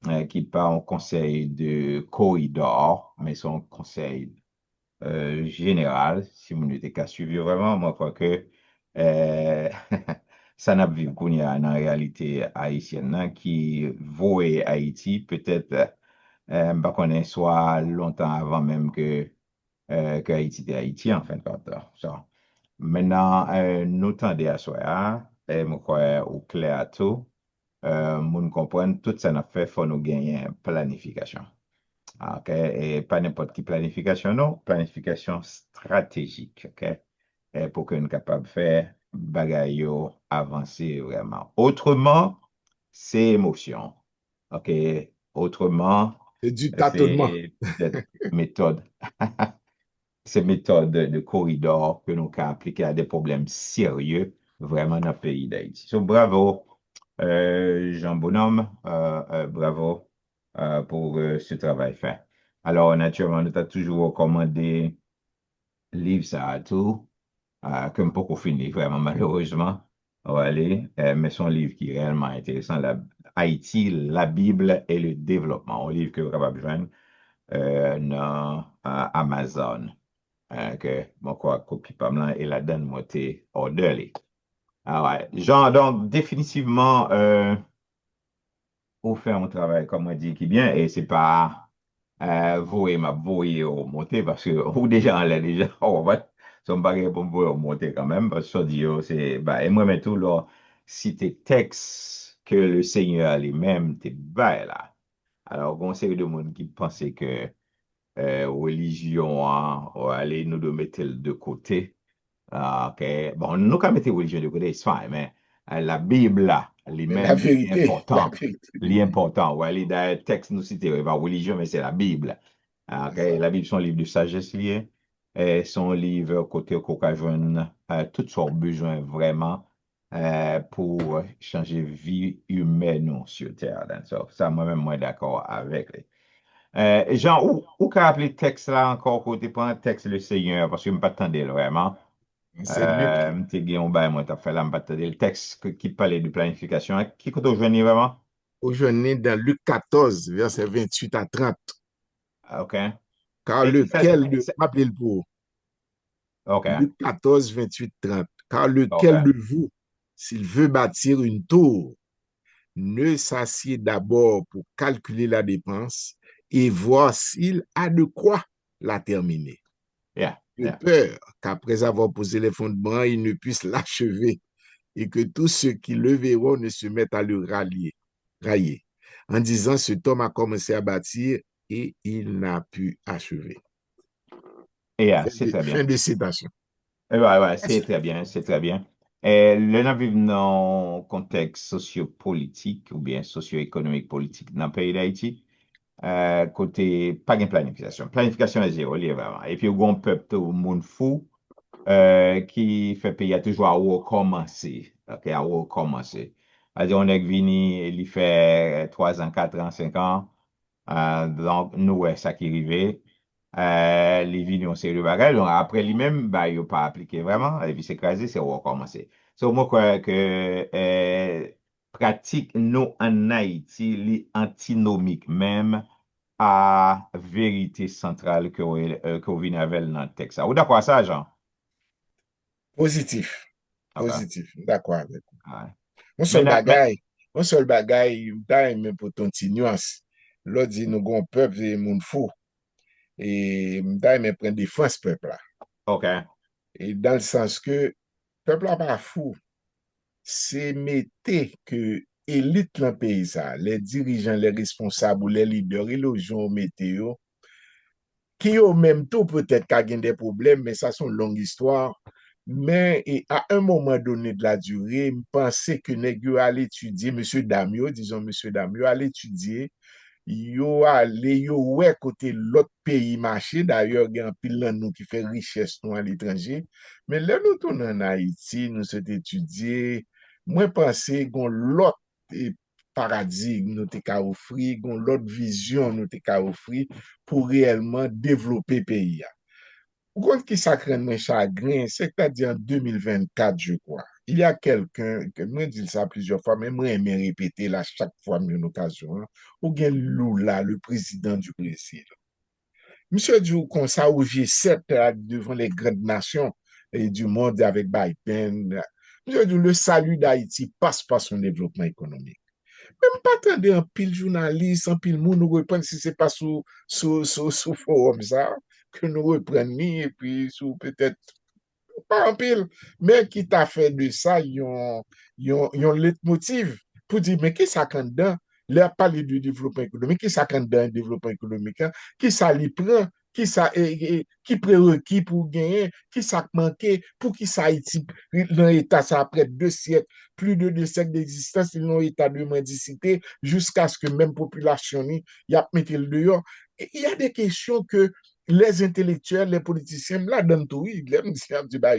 Hein, qui pas un conseil de corridor, mais son conseil général, si vous n'êtes qu'à suivre vraiment, moi, je crois que euh, ça n'a vu qu'on y a une réalité haïtienne hein, qui voit Haïti peut-être, bah, qu'on est soit longtemps avant même que Haïti était Haïti, en fin de compte. Ça. Maintenant, nous tendons à soi, et je crois au clair à tout moun comprendre tout ça n'a fait, faut nous gagner une planification. OK? Et pas n'importe qui planification, non, planification stratégique, OK? Et pour qu'on soit capable de faire bagaille yo avancer vraiment. Autrement, c'est émotion. OK? Autrement, C'est du tâtonnement. c'est peut-être méthode. Ces méthodes de corridor que nous avons appliquées à des problèmes sérieux vraiment dans le pays d'Haïti. So, bravo, Jean Bonhomme, bravo pour ce travail fait. Alors, naturellement, nous t'as toujours recommandé livre ça à tout, comme pour qu'on finisse vraiment malheureusement. On va aller, mais son livre qui est réellement intéressant, Haïti, la Bible et le développement, un livre que vous êtes capable de joindre dans Amazon que bon quoi copie pas mal et la donne moitié orderly. Ah ouais. Genre donc définitivement on fait un travail comme on dit qui bien et c'est pas vouer ma vouer au monter parce que ou déjà on l'a déjà on va son bagage pour me vouer au monter quand même parce que ça dit oh, c'est bah et moi mais tout là si tes textes que le Seigneur lui-même t'es bas là. Alors bon c'est de monde qui pensait que religion hein, ou aller nous de mettre de côté. Ah, OK. Bon, nous, quand mettons religion de côté, c'est fine, mais la Bible, là, Mais la elle est vérité, la important. vérité Elle est du livre, important. Ouais, elle est dans le texte, nous citons, pas religion, mais c'est la Bible. Ah, c'est OK. ça. La Bible, c'est un livre de sagesse lié. Et son livre, côté qu'on peut joindre tout son besoin vraiment pour changer vie humaine sur Terre. Donc, ça, moi-même, moi, d'accord avec lui. Jean, où qu'a appelé texte là encore côté pas un texte le Seigneur, parce que je ne m'attendais vraiment. C'est Luc. M'te gen yon bay, moi, t'as fait là, m'attendais le texte qui parlait de planification. Qui côté aujourd'hui vraiment? Aujourd'hui, dans Luc 14, verset 28 à 30. Ah, OK. Car Et ça, lequel de, rappelez le pour, OK. Luc 14, 28, 30. Car lequel OK. de vous, s'il veut bâtir une tour, ne s'assied d'abord pour calculer la dépense et voir s'il a de quoi la terminer. Yeah. De Yeah. peur qu'après avoir posé les fondements, il ne puisse l'achever et que tous ceux qui le verront ne se mettent à le railler. En disant, cet homme a commencé à bâtir et il n'a pu achever. Yeah, c'est très Fin bien. de citation. Ouais, ouais, c'est très bien, c'est très bien. Le nan vive dans contexte sociopolitique ou bien socio-économique politique dans le pays d'Haïti. côté, pas de planification. Planification est zéro, lié vraiment. Et puis, il y a un peuple, tout le monde fou, qui fait payer toujours à recommencer. OK, à recommencer. C'est-à-dire, on est venu, il fait 3 ans, 4 ans, 5 ans. Donc, nous, ouais, ça qui arrivait. Les vignes ont série de bagages. Donc, après, lui-même, bah, il n'a pas appliqué vraiment. Et puis, c'est écrasé, c'est recommencer. So, moi, quoi, que pratique nous en Haïti, li antinomique même à vérité centrale que vous venez avec dans le texte. Ou d'accord à ça, Jean? Positif, OK. positif, d'accord avec. Ouais. Mon seul Maintenant, bagay, mon seul bagay, m'ta aimé pour ton ti nuance. L'autre dit nous gon peuple et moun fou. Et m'ta aimé prendre défense peuple là. OK. Et dans le sens que peuple là pas fou, c'est mettre que élite dans le pays ça, les dirigeants, les responsables, ou les leaders, ils le jouent météo, qui au même temps peut-être qu'à des problèmes, mais ça c'est une longue histoire. Mais et à un moment donné de la durée, je pensais que nèg yo allait étudier, monsieur Damio, disons monsieur Damio, allait étudier, yo allé, yo ouais côté l'autre pays marché, d'ailleurs, il y a un pile nan nous qui fait richesse nous à l'étranger. Mais là, nous tournons en Haïti, nous sommes étudiés, moi pensais qu'on l'autre paradigme nous t'es qu'à offrir, qu'on l'autre vision nous t'es qu'à offrir pour réellement développer le pays. Pour contre qui ça craint mon chagrin, c'est-à-dire en 2024, je crois. Il y a quelqu'un, que moi dit ça plusieurs fois, mais moi aimé répéter là chaque fois une occasion, hein, ou bien Lula, le président du Brésil. Monsieur dit comme ça au G7 devant les grandes nations du monde avec Biden. Monsieur dit le salut d'Haïti passe par son développement économique. Même pas attendre un pile journaliste, un pile moun nous reprendre si c'est pas sous forum ça, que nous reprenions et puis sous peut-être pas en pile, mais qui t'a fait de ça, ils ont leitmotiv pour dire, mais qui ça quand dedans, là, parler du développement économique, qui ça quand dedans, le développement économique, hein? Qui ça lui prend, qui ça, qui prérequis pour gagner, qui ça manqué, pour qui ça Haïti, dans l'état, ça après 2 siècles, plus de 2 siècles d'existence, ils ont état de mendicité, jusqu'à ce que même population, y a mis le dehors. Il y a des questions que les intellectuels, les politiciens, là, dans tout, ils disent, bah,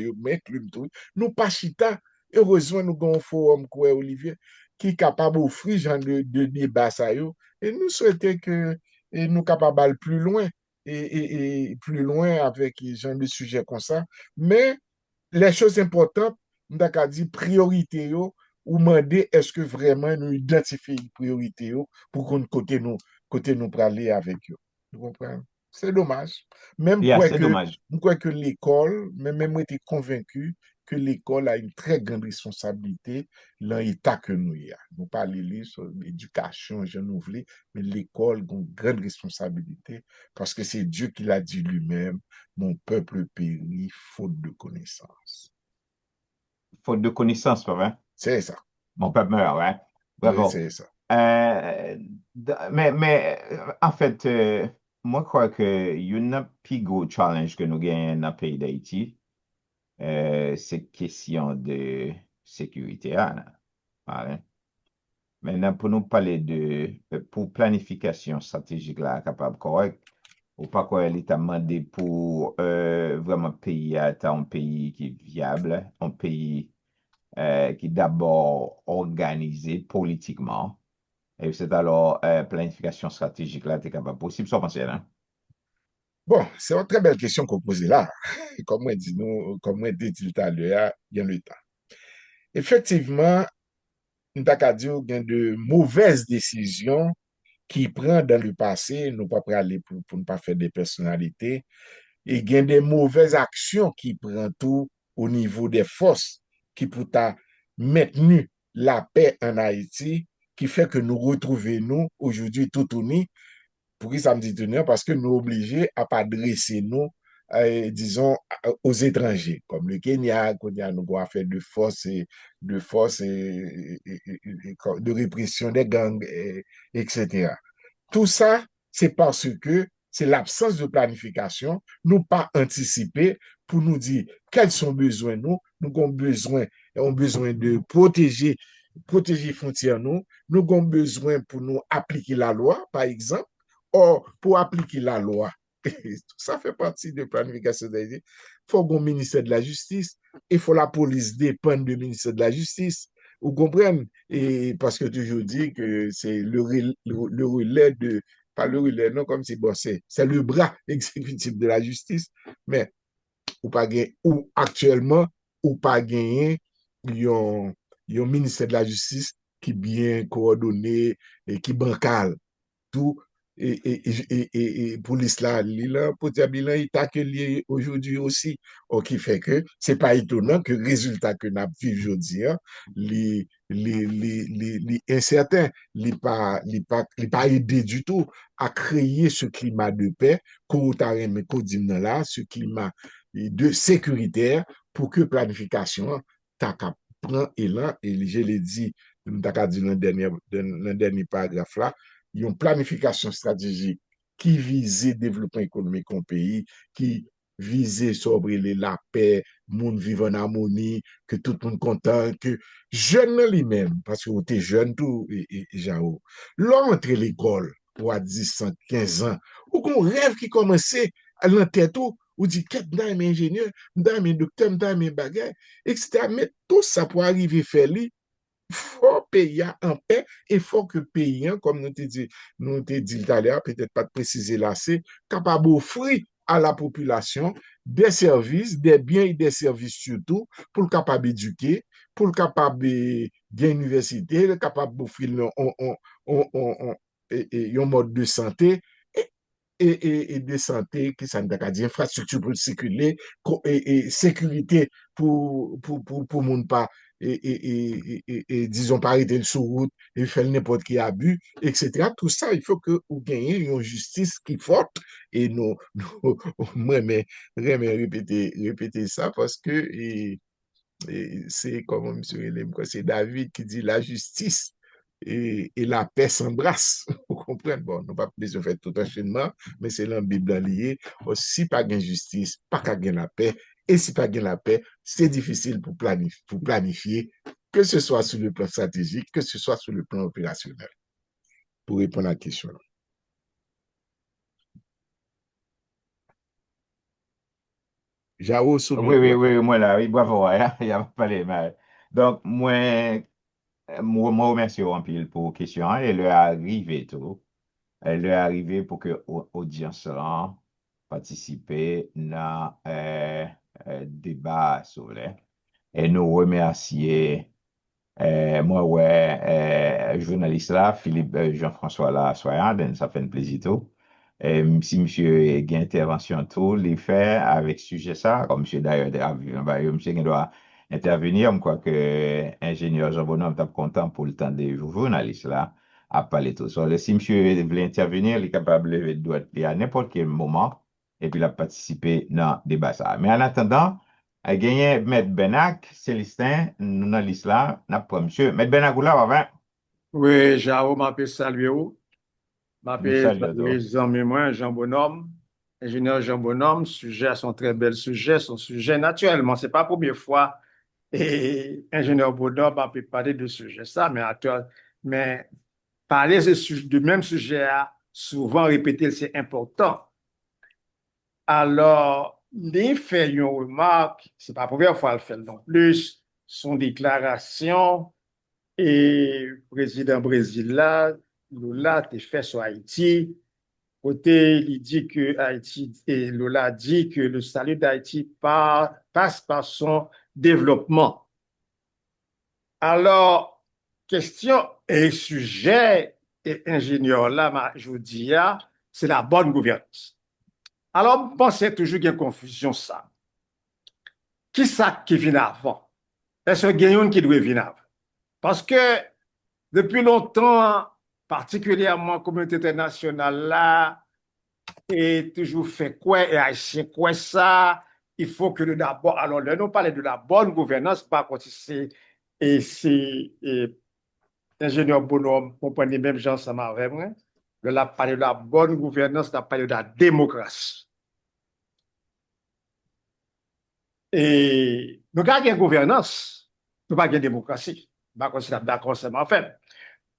nous pas chita, heureusement, nous avons un forum, quoi, Olivier, qui est capable d'offrir genre de débat, ça, yo, et nous souhaitons que et nous capables d'aller plus loin, et plus loin avec genre de sujets comme ça. Mais les choses importantes, nous avons dit priorité, yo, ou demander est-ce que vraiment nous identifions une priorité yo, pour qu'on côté nous parler avec eux. Vous comprenez? C'est dommage. Même Yeah, quoi c'est que, dommage. quoi que l'école, même moi, j'étais convaincu que l'école a une très grande responsabilité dans l'état que nous y a. Nous parlons sur l'éducation, je nous voulais, mais l'école a une grande responsabilité parce que c'est Dieu qui l'a dit lui-même, mon peuple périt faute de connaissance. Faute de connaissances, pas vrai? C'est ça. Mon peuple meurt, ouais. Oui, Bravo. c'est ça. Mais en fait, moi, je crois que il y a un plus gros challenge que nous gagnons dans le pays d'Haïti, c'est question de sécurité, hein. Ouais. Maintenant, pour nous parler pour planification stratégique là, capable correct, ou pas quoi l'État demandé pour vraiment payer à un pays qui est viable, un pays qui est d'abord organisé politiquement. Et c'est alors planification stratégique là, tu es capable possible, ça penser là. Bon, c'est une très belle question qu'on pose là. Comme moi dit nous, comme moi dit tout à l'heure, il y a le temps. Effectivement, nous avons dit qu'il y a de mauvaises décisions qui prend dans le passé, nous pas aller pour ne pas faire des personnalités, et il y a des mauvaises actions qui prend tout au niveau des forces qui pour maintenir la paix en Haïti, qui fait que nous retrouvons nous aujourd'hui tout unis. Pour qui ça me dit tenir? Parce que nous obligés à pas dresser nous, disons, aux étrangers, comme le Kenya, qu'on a nous avons fait de force de répression des gangs, etc. Tout ça, c'est parce que c'est l'absence de planification, nous pas anticiper pour nous dire quels sont besoins nous avons besoin de protéger frontières nous avons besoin pour nous appliquer la loi, par exemple, Or, pour appliquer la loi, ça fait partie de planification d'Haïti. Il faut qu'on ministère de la Justice, il faut la police dépendre du ministère de la Justice. Vous comprenez? Et parce que toujours dit que c'est le relais de, pas le relais, non, comme c'est bon, c'est le bras exécutif de la justice, mais ou pas gagner, ou actuellement, ou pas gagner, un ministère de la Justice qui bien coordonné et qui bancal tout et pour l'islam, pour dire bilan, il t'a que lié aujourd'hui aussi. Qui fait que c'est pas étonnant que le résultat que nous vivons aujourd'hui, hein, incertain, pas aidé du tout à créer ce climat de paix, qu'on dit là, ce climat de sécuritaire pour que planification t'a prend élan et je l'ai dit, t'as dit dans le dernier paragraphe là, une planification stratégique qui visait le développement économique en pays, qui visait sobre la paix, monde vivre en harmonie, que tout le monde content, que jeune lui-même, parce que vous êtes jeune tout, et Jao, l'homme entre l'école, ou à 10 ans, 15 ans, ou qu'on rêve qui commençait à l'entête ou dit, qu'est-ce que je ingénieur, je suis docteur, je suis bagage, etc. Mais tout ça pour arriver à faire faut payer en paix et faut que payant, comme nous te dit tout à l'heure, peut-être pas de préciser là, c'est capable d'offrir à la population des services, des biens et des services surtout, pour le capable d'éduquer, pour le capable d'université, le capable d'offrir un mode de santé et de santé, qui ça veut dire infrastructure pour circuler, et sécurité pour monde pas, disons, pas arrêter le sous-route et faire n'importe qui abus, etc. Tout ça, il faut que vous gagnez une justice qui est forte. Et moi, mais répéter ça parce que c'est comme M. Elim, c'est David qui dit la justice et la paix s'embrassent. Vous comprenez? Bon, nous pas besoin de faire tout enchaînement, mais c'est dans la Bible lié. Si pas de justice, pas qu'à gagner la paix. Et si pas gagner la paix, c'est difficile pour planifier, que ce soit sur le plan stratégique, que ce soit sur le plan opérationnel. Pour répondre à la question. Jao, Oui, soumis. oui, Ouais. oui, moi là, oui, bravo, ouais, il y a pas les mal. Donc, moi remercie en pile pour la question et le arrivé tout. Elle est arrivée pour que l'audience participe dans débat sur les. Et nous remercier, moi, ouais, journaliste là, Philippe Jean-François là, soyant, donc ça fait un plaisir tout. Si monsieur a une intervention tout, les fait avec sujet ça, comme monsieur d'ailleurs, monsieur qui doit intervenir, je crois que ingénieur Jean Bonhomme est content pour le temps des journalistes là, à parler tout ça. Si monsieur veut intervenir, il est capable de lever le doigt à n'importe quel moment et puis il a participé dans le débat ça. Mais en attendant, a gagné M. Benak, Célestin, nous dans l'islam, n'a pas monsieur. M. Benak, ou là, avant, Oui, Jao, m'appelle saluer vous. nous M'appelle saluons. saluer Jean moi, Jean Bonhomme, ingénieur Jean Bonhomme. Sujets sont très bels sujets, sont sujets naturellement. C'est pas la première fois et ingénieur Bonhomme a pu parler de sujets ça, mais parler de même sujet, souvent répéter, c'est important. Alors, les fait une remarque, c'est pas la première fois qu'elle fait non plus, son déclaration. Et le président Brésil là, Lula a fait sur Haïti. Côté, il dit que Haïti, et Lula dit que le salut d'Haïti passe par son développement. Alors, question et sujet et ingénieur là, je vous dis, c'est la bonne gouvernance. Alors, vous pensez toujours qu'il y a une confusion ça. Qui ça qui vient avant? Est-ce qu'il y a une qui doit venir avant? Parce que depuis longtemps, particulièrement la communauté internationale là, et toujours fait quoi et haïtien quoi ça, il faut que d'abord, alors là, nous parlons de la bonne gouvernance, par contre, c'est ingénieur Bonhomme, comprenez même gens, ça m'a vraiment, il a parlé de la bonne gouvernance, il a parlé de la démocratie. Et nous avons une gouvernance, nous n'avons pas une démocratie. Par contre, c'est d'accord, ça m'a fait.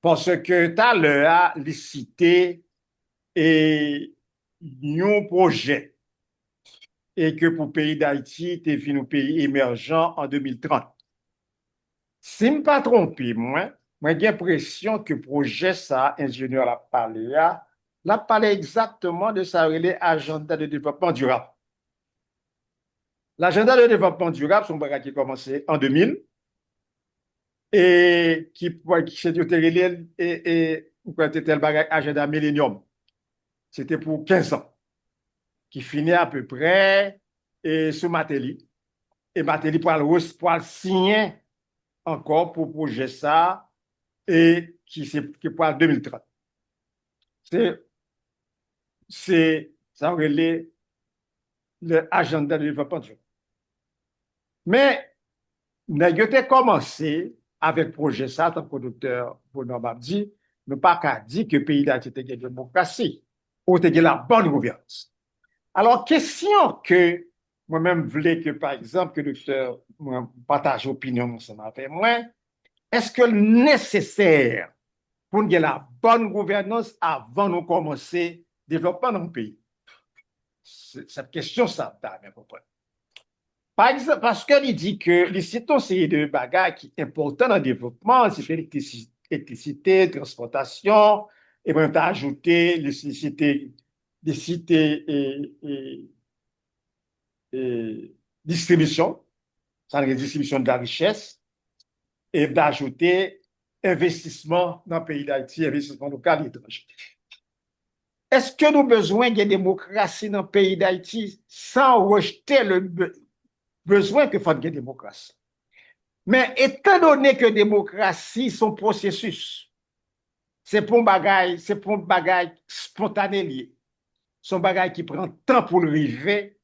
Parce que tout à l'heure, les cités et un projet et que pour le pays d'Haïti, tu es vu un pays émergent en 2030. Si je ne me pas trompé, j'ai l'impression que le projet, ça, ingénieur l'a parlé exactement de sa relais agenda de développement durable. L'agenda de développement durable, c'est un bagage qui a commencé en 2000 et qui s'est relais et c'était le bagage agenda Millennium. C'était pour 15 ans, qui finit à peu près et sous Matéli. Et Matéli pour le signer encore pour le projet ça et qui pour 2030. C'est ça relais l'agenda de développement durable. Mais nous avons commencé avec le projet ça, tant que le docteur Bonhomme dit, nous pas qu'à dire que le pays d'Haïti a une démocratie ou a la bonne gouvernance. Alors, question que moi-même voulais que, par exemple, que le docteur partage opinion ensemble avec moi, est-ce que nécessaire pour qu'il y ait la bonne gouvernance avant de commencer le développement dans le pays? Cette question, ça t'a bien compris. Par exemple, parce qu'il dit que les citons, c'est de bagages qui sont importants dans le développement, c'est l'électricité, transportation, et bien, tu as ajouté l'électricité, et distribution, ça veut dire distribution de la richesse, et d'ajouter investissement dans le pays d'Haïti, investissement local et étranger. Est-ce que nous avons besoin de démocratie dans le pays d'Haïti sans rejeter le besoin que faut de démocratie? Mais étant donné que la démocratie, son processus, c'est pour un bagage spontané, son bagage qui prend temps pour le arriver,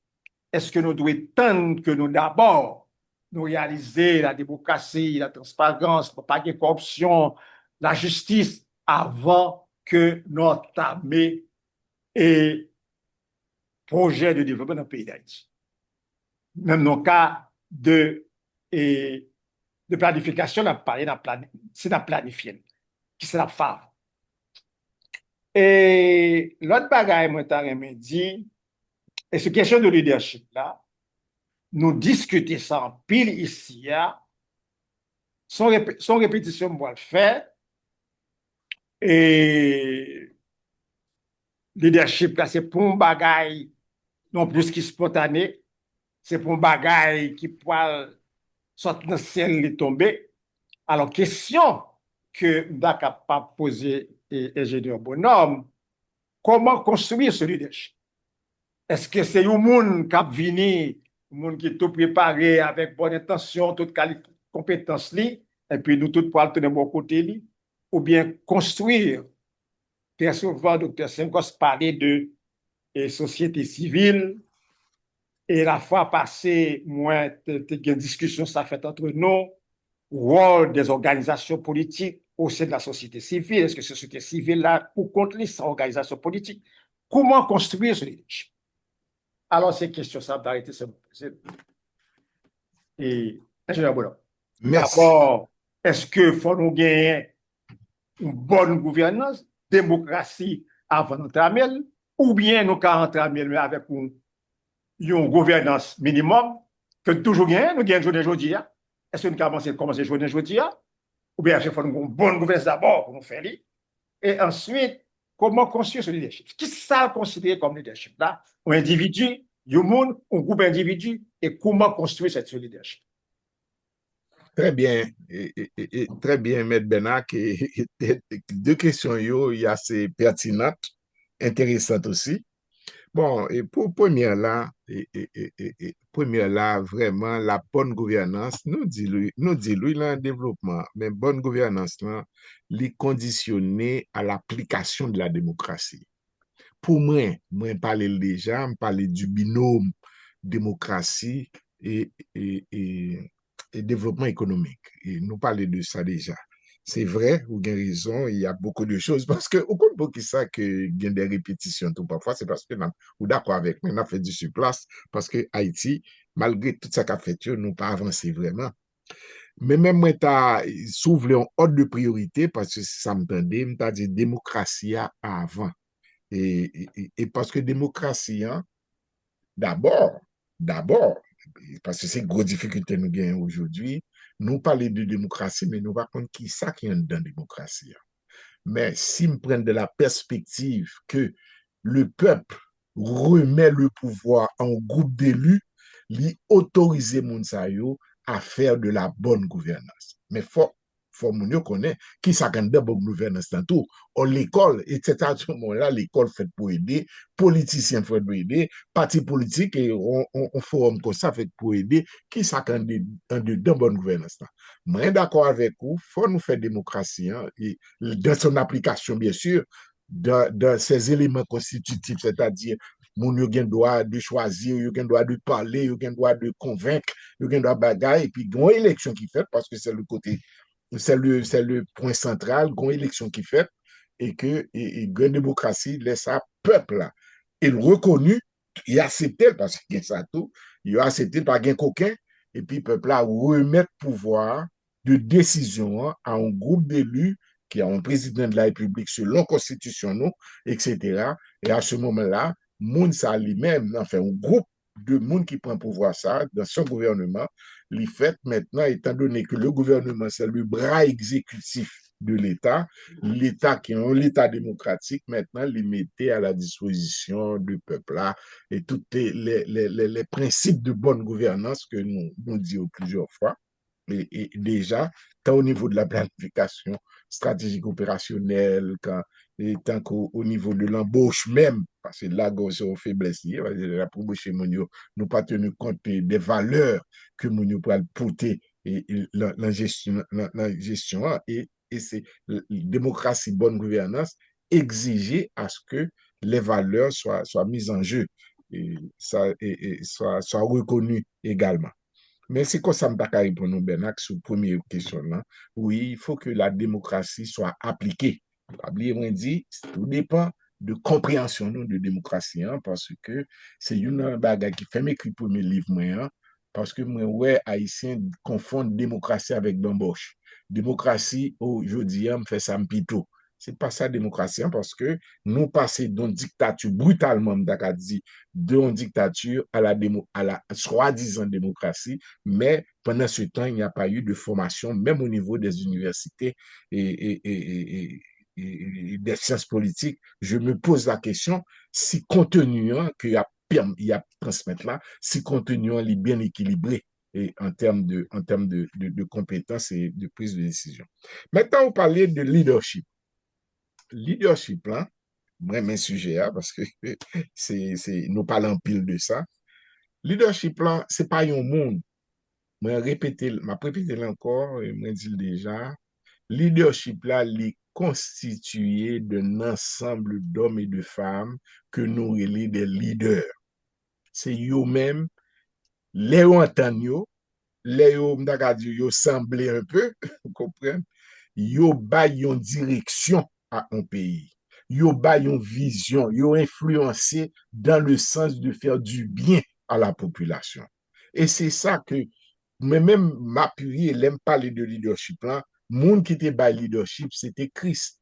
est-ce que nous devons attendre que nous d'abord nous réaliser la démocratie, la transparence, pas de corruption, la justice, avant que nous entamions et projet de développement dans le pays d'Haïti? Même dans le cas de planification, c'est la planifier, qui c'est la phare. Et l'autre bagaille, moi, t'as dit, et cette question de leadership là, nous discuter ça en pile ici, son répétition, moi le faire, et leadership là, c'est pour un bagaille non plus qui spontané, c'est pour un bagaille qui peut sortir dans le ciel et tomber. Alors, question que Dakar pas poser ingénieur Bonhomme, comment construire ce leadership? Est-ce que c'est un monde qui a venu, un monde qui est tout préparé avec bonne intention, toute compétence, et puis nous tous pour aller de bon côté, ou bien construire? Très souvent, docteur Senkos parlait de société civile, et la fois passée, moi, il y a une discussion ça fait entre nous, rôle des organisations politiques au sein de la société civile. Est-ce que cette société civile-là ou contre les organisations politiques? Comment construire ce leadership? Alors, ces questions, ça va arrêter, c'est bon. Et, ingénieur Bonhomme, d'abord, est-ce que faut nous gagner une bonne gouvernance, démocratie avant d'entamer, ou bien nous qu'à entamer avec une gouvernance minimum que toujours gagnons, nous gagnons aujourd'hui. Est-ce que nous avons commencé aujourd'hui? Ou bien il faut une bonne gouvernance d'abord pour nous faire. Et ensuite, comment construire ce leadership? Qu'est-ce que ça considéré comme leadership là? Un individu, un monde, un groupe d'individus, et comment construire ce leadership? Très bien, très bien, M. Benak. Deux questions, il y a assez pertinentes, intéressantes aussi. Bon, et pour première là, vraiment, la bonne gouvernance, nous dit lui, là, développement, mais bonne gouvernance, là, les conditionner à l'application de la démocratie. Pour moi, déjà, je parlais du binôme démocratie et développement économique. Et nous parlons de ça déjà. C'est vrai, vous avez raison, il y a beaucoup de choses, parce que, au compte de ça, que il y a des répétitions tout parfois, c'est parce que, ou d'accord avec moi, on a fait du surplace, parce que Haïti, malgré tout ça qu'a fait, nous pas avancé vraiment. Mais même moi, t'as soulevé en ordre de priorité, parce que ça me tendait, m't'a dit démocratie avant. Et parce que démocratie, hein, d'abord, d'abord, parce que c'est une grosse difficulté nous gagnons aujourd'hui, nous parler de démocratie, mais nous par contre qui ça qui est dans la démocratie. Hein. Mais si me prennent de la perspective que le peuple remet le pouvoir en groupe d'élus, lui autoriser moun sa yo à faire de la bonne gouvernance. Mais faut moun yo connaît qui ça gagne de bonne gouvernance dans tout. Or l'école, etc. À ce moment-là, l'école fait pour aider, politiciens fait pour aider, parti politique et on forum comme ça fait pour aider, qui ça gagne de bonne gouvernance. Moi, d'accord avec vous, faut nous faire démocratie, hein, et dans son application, bien sûr, dans ses éléments constitutifs, c'est-à-dire, moun yo gen droit de choisir, yo gen droit de parler, yo gen droit de convaincre, yo gen droit de bagaille, et puis, gon élection qui fait, parce que c'est le côté, c'est le point central, gon élection qui fait, et que, et démocratie laisse ça peuple là. Et le reconnu, il a accepté, parce que ça tout, il a accepté par gain coquin, et puis, peuple là remettre pouvoir de décision à un groupe d'élus qui a un président de la République selon la Constitution, nous, etc. Et à ce moment-là, moun ça lui-même, enfin, un groupe de monde qui prend pouvoir ça dans son gouvernement, les fait maintenant, étant donné que le gouvernement, c'est le bras exécutif de l'État, l'État qui est un État démocratique, maintenant, les mettait à la disposition du peuple là et tous les principes de bonne gouvernance que nous disons plusieurs fois. Et déjà, tant au niveau de la planification stratégique opérationnelle, tant qu'au niveau de l'embauche même, parce que là, on faiblesse, la embauche, nous pas tenu compte des valeurs que nous pouvons porter la gestion et c'est la démocratie, bonne gouvernance, exiger à ce que les valeurs soient mises en jeu et soient reconnues également. Mais c'est comme ça, je répondre nous, Benak, sur la première question là. Oui, il faut que la démocratie soit appliquée. Oubliez-moi dit, tout dépend de compréhension nous, de démocratie, hein, parce que c'est une bagarre qui fait m'écrire premier livre, moi, hein, parce que moi, ouais, Haïtien confondent démocratie avec d'embauche. Démocratie, aujourd'hui, me fait ça m'pito. C'est pas ça démocratie, hein, parce que nous passons d'une dictature brutalement, d'accord, dit, d'une dictature à la soi-disant démocratie, mais pendant ce temps, il n'y a pas eu de formation, même au niveau des universités et des sciences politiques. Je me pose la question si contenu qu'il y a transmettre là, si contenu est bien équilibré et en termes de compétences et de prise de décision. Maintenant, on parlait de leadership. Leadership, là, moi, mes sujets, hein, parce que nous parlons pile de ça. Leadership, là, c'est pas un monde. M'a répété encore, et m'a dit déjà, leadership là, est constitué d'un ensemble d'hommes et de femmes que nous relais des leaders. C'est eux-mêmes, les entendent yo, les yo semblent un peu, vous comprenez? Yo bay une direction à un pays. Yo bay une vision, yo influencé dans le sens de faire du bien à la population. Et c'est ça que mais même m'appuyer, l'aime parler de leadership là, monde qui était by leadership, c'était Christ.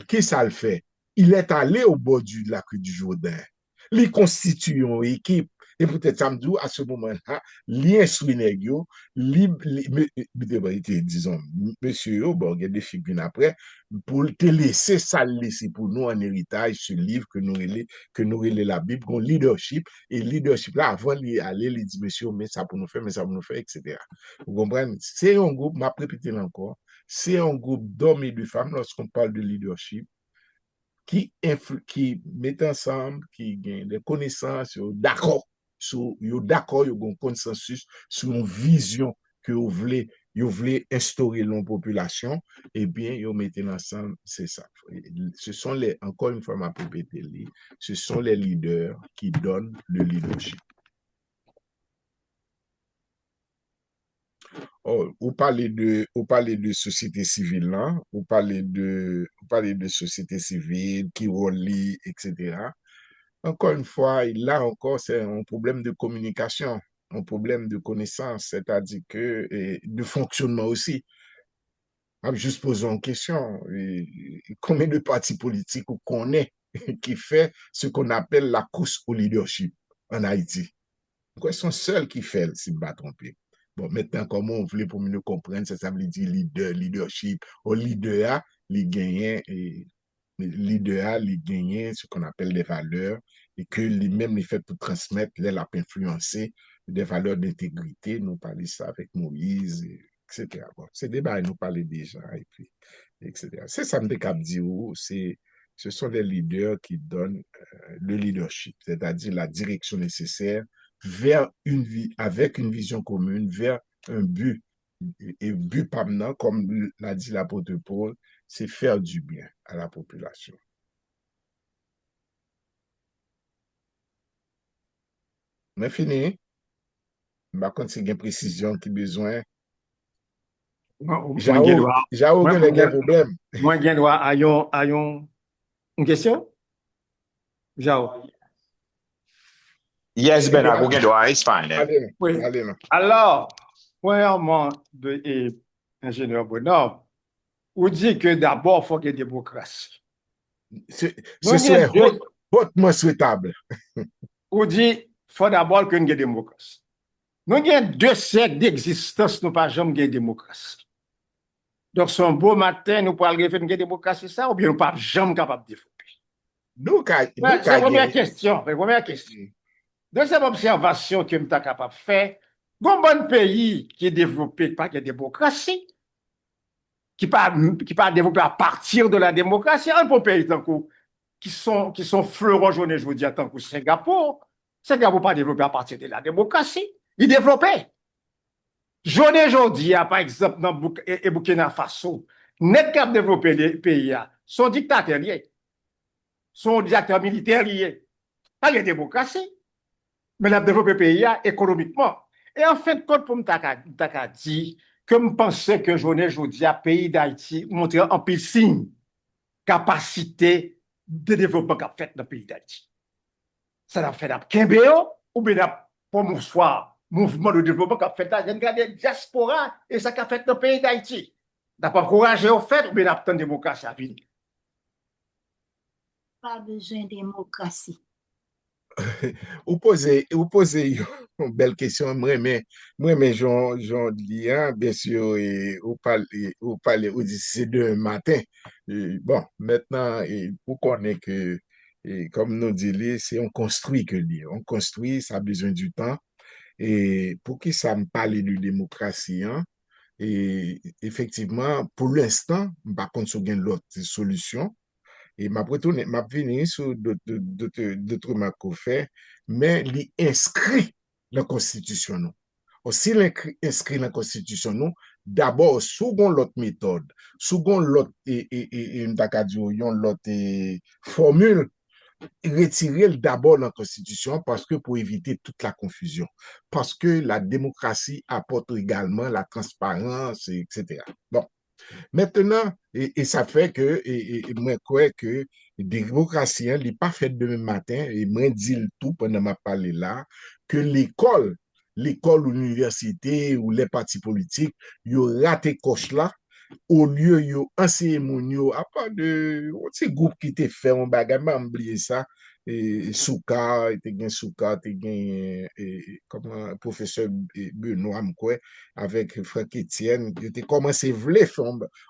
Qui ça le fait? Il est allé au bord du lac du Jourdain. Il constitue une équipe. Et peut-être samedi, à ce moment-là, l'instruit négio, disons, monsieur, bon, il y a des figures après, pour te laisser ça, laisser pour nous en héritage ce livre que nous relais la Bible, qu'on leadership, et leadership là, avant d'y aller, il dit, monsieur, mais ça pour nous faire, mais ça pour nous faire, etc. Vous comprenez? C'est un groupe, m'a répété encore, c'est un groupe d'hommes et de femmes lorsqu'on parle de leadership qui mettent ensemble, qui gagnent des connaissances, d'accord, d'accord, ils ont un consensus sur une vision que vous voulez instaurer dans la population, eh bien, ils mettent ensemble, c'est ça. Ce sont encore une fois, ma répété, ce sont les leaders qui donnent le leadership. Oh, vous parlez de société civile là, vous parlez de société civile qui relie, etc. Encore une fois, là encore, c'est un problème de communication, un problème de connaissance, c'est-à-dire que de fonctionnement aussi. Juste posons une question. Combien de partis politiques vous connaissez qui fait ce qu'on appelle la course au leadership en Haïti. Quoi, son seul qui fait, si je ne me pas trompé. Bon, maintenant, comment on voulait pour mieux comprendre, ça veut dire leadership. Au leader, les gagnants, et leader, les gagnants, ce qu'on appelle les valeurs, et que lui-même, il fait pour transmettre, il a influencer des valeurs d'intégrité. Nous parlons ça avec Moïse, etc. Bon, c'est débat, nous parlons déjà, et puis, etc. C'est ça, me cap dire, ce sont les leaders qui donnent le leadership, c'est-à-dire la direction nécessaire vers une vie, avec une vision commune, vers un but. Et but permanent, comme l'a dit l'apôtre Paul, c'est faire du bien à la population. Mais fini, par contre, c'est une précision qui besoin. Jao, Jao, il y a un problème. Moi, je dois avoir une question? Jao. Yes, Ben, I will get to it's fine. Allez, Oui. allez, non. Alors, premièrement, ingénieur Bonhomme, vous dites que d'abord, il faut qu'il y ait démocratie. Ce serait hautement souhaitable. Vous dites qu'il faut d'abord qu'il y ait démocratie. Nous avons 2 siècles d'existence, nous pas jamais gagné démocratie. Donc, son beau matin, nous pourrons faire une démocratie, ça, ou bien nous pas jamais capable de développer. C'est la première question. Deuxième observation que nous sommes capables de faire, un bon pays qui est développé par la démocratie, qui n'est pas développé à partir de la démocratie, un bon pays qui sont fleurons jaunes, je vous dis, tant que Singapour. Singapour pas développé à partir de la démocratie, il est développé. Jaune aujourd'hui, par exemple, dans Burkina Faso, net cap développé les pays, sont dictateurs liés, sont dictateurs militaires liés. Pas de démocratie, mais la développé le pays économiquement. Et en fin de compte, pour me dire que je pensais que aujourd'hui, le pays d'Haïti montrait en pile signe capacité de développement qu'a fait dans le pays d'Haïti. Ça a fait d'un Kembéo ou bien pour mouvement de développement qu'a fait dans la diaspora et ça qu'a fait dans le pays d'Haïti. N'a pas encouragé au fait ou bien n'a pas de démocratie à venir. Pas besoin de démocratie. Vous posez une belle question. Moi, j'en dis, bien sûr, et vous dites c'est demain matin. Bon, maintenant, vous connaissez que, comme nous disons, c'est on construit que dit. On construit, ça a besoin du temps. Et pour qui ça me parle de démocratie, et effectivement, pour l'instant, par contre, sur l'autre solution. Et m'a venu sur d'autres remarques qu'on fait, mais l'inscrit dans la Constitution. Non. Aussi, l'inscrit dans la Constitution, non, d'abord, second l'autre méthode, second l'autre formule, retirer d'abord la Constitution parce que pour éviter toute la confusion, parce que la démocratie apporte également la transparence, etc. Bon. Maintenant, et ça fait que, moi, crois que démocratie, n'est pas fait demain matin, et moi, dis le tout pendant ma parler là, que l'école ou l'université ou les partis politiques, ils ont raté coche là, au lieu de enseigner mon yo, à part de, ces groupes qui te fait un bagage, m'a oublié ça, et Souka, comme professeur Benoît, quoi, avec Franck Etienne, qui était commencé vle faire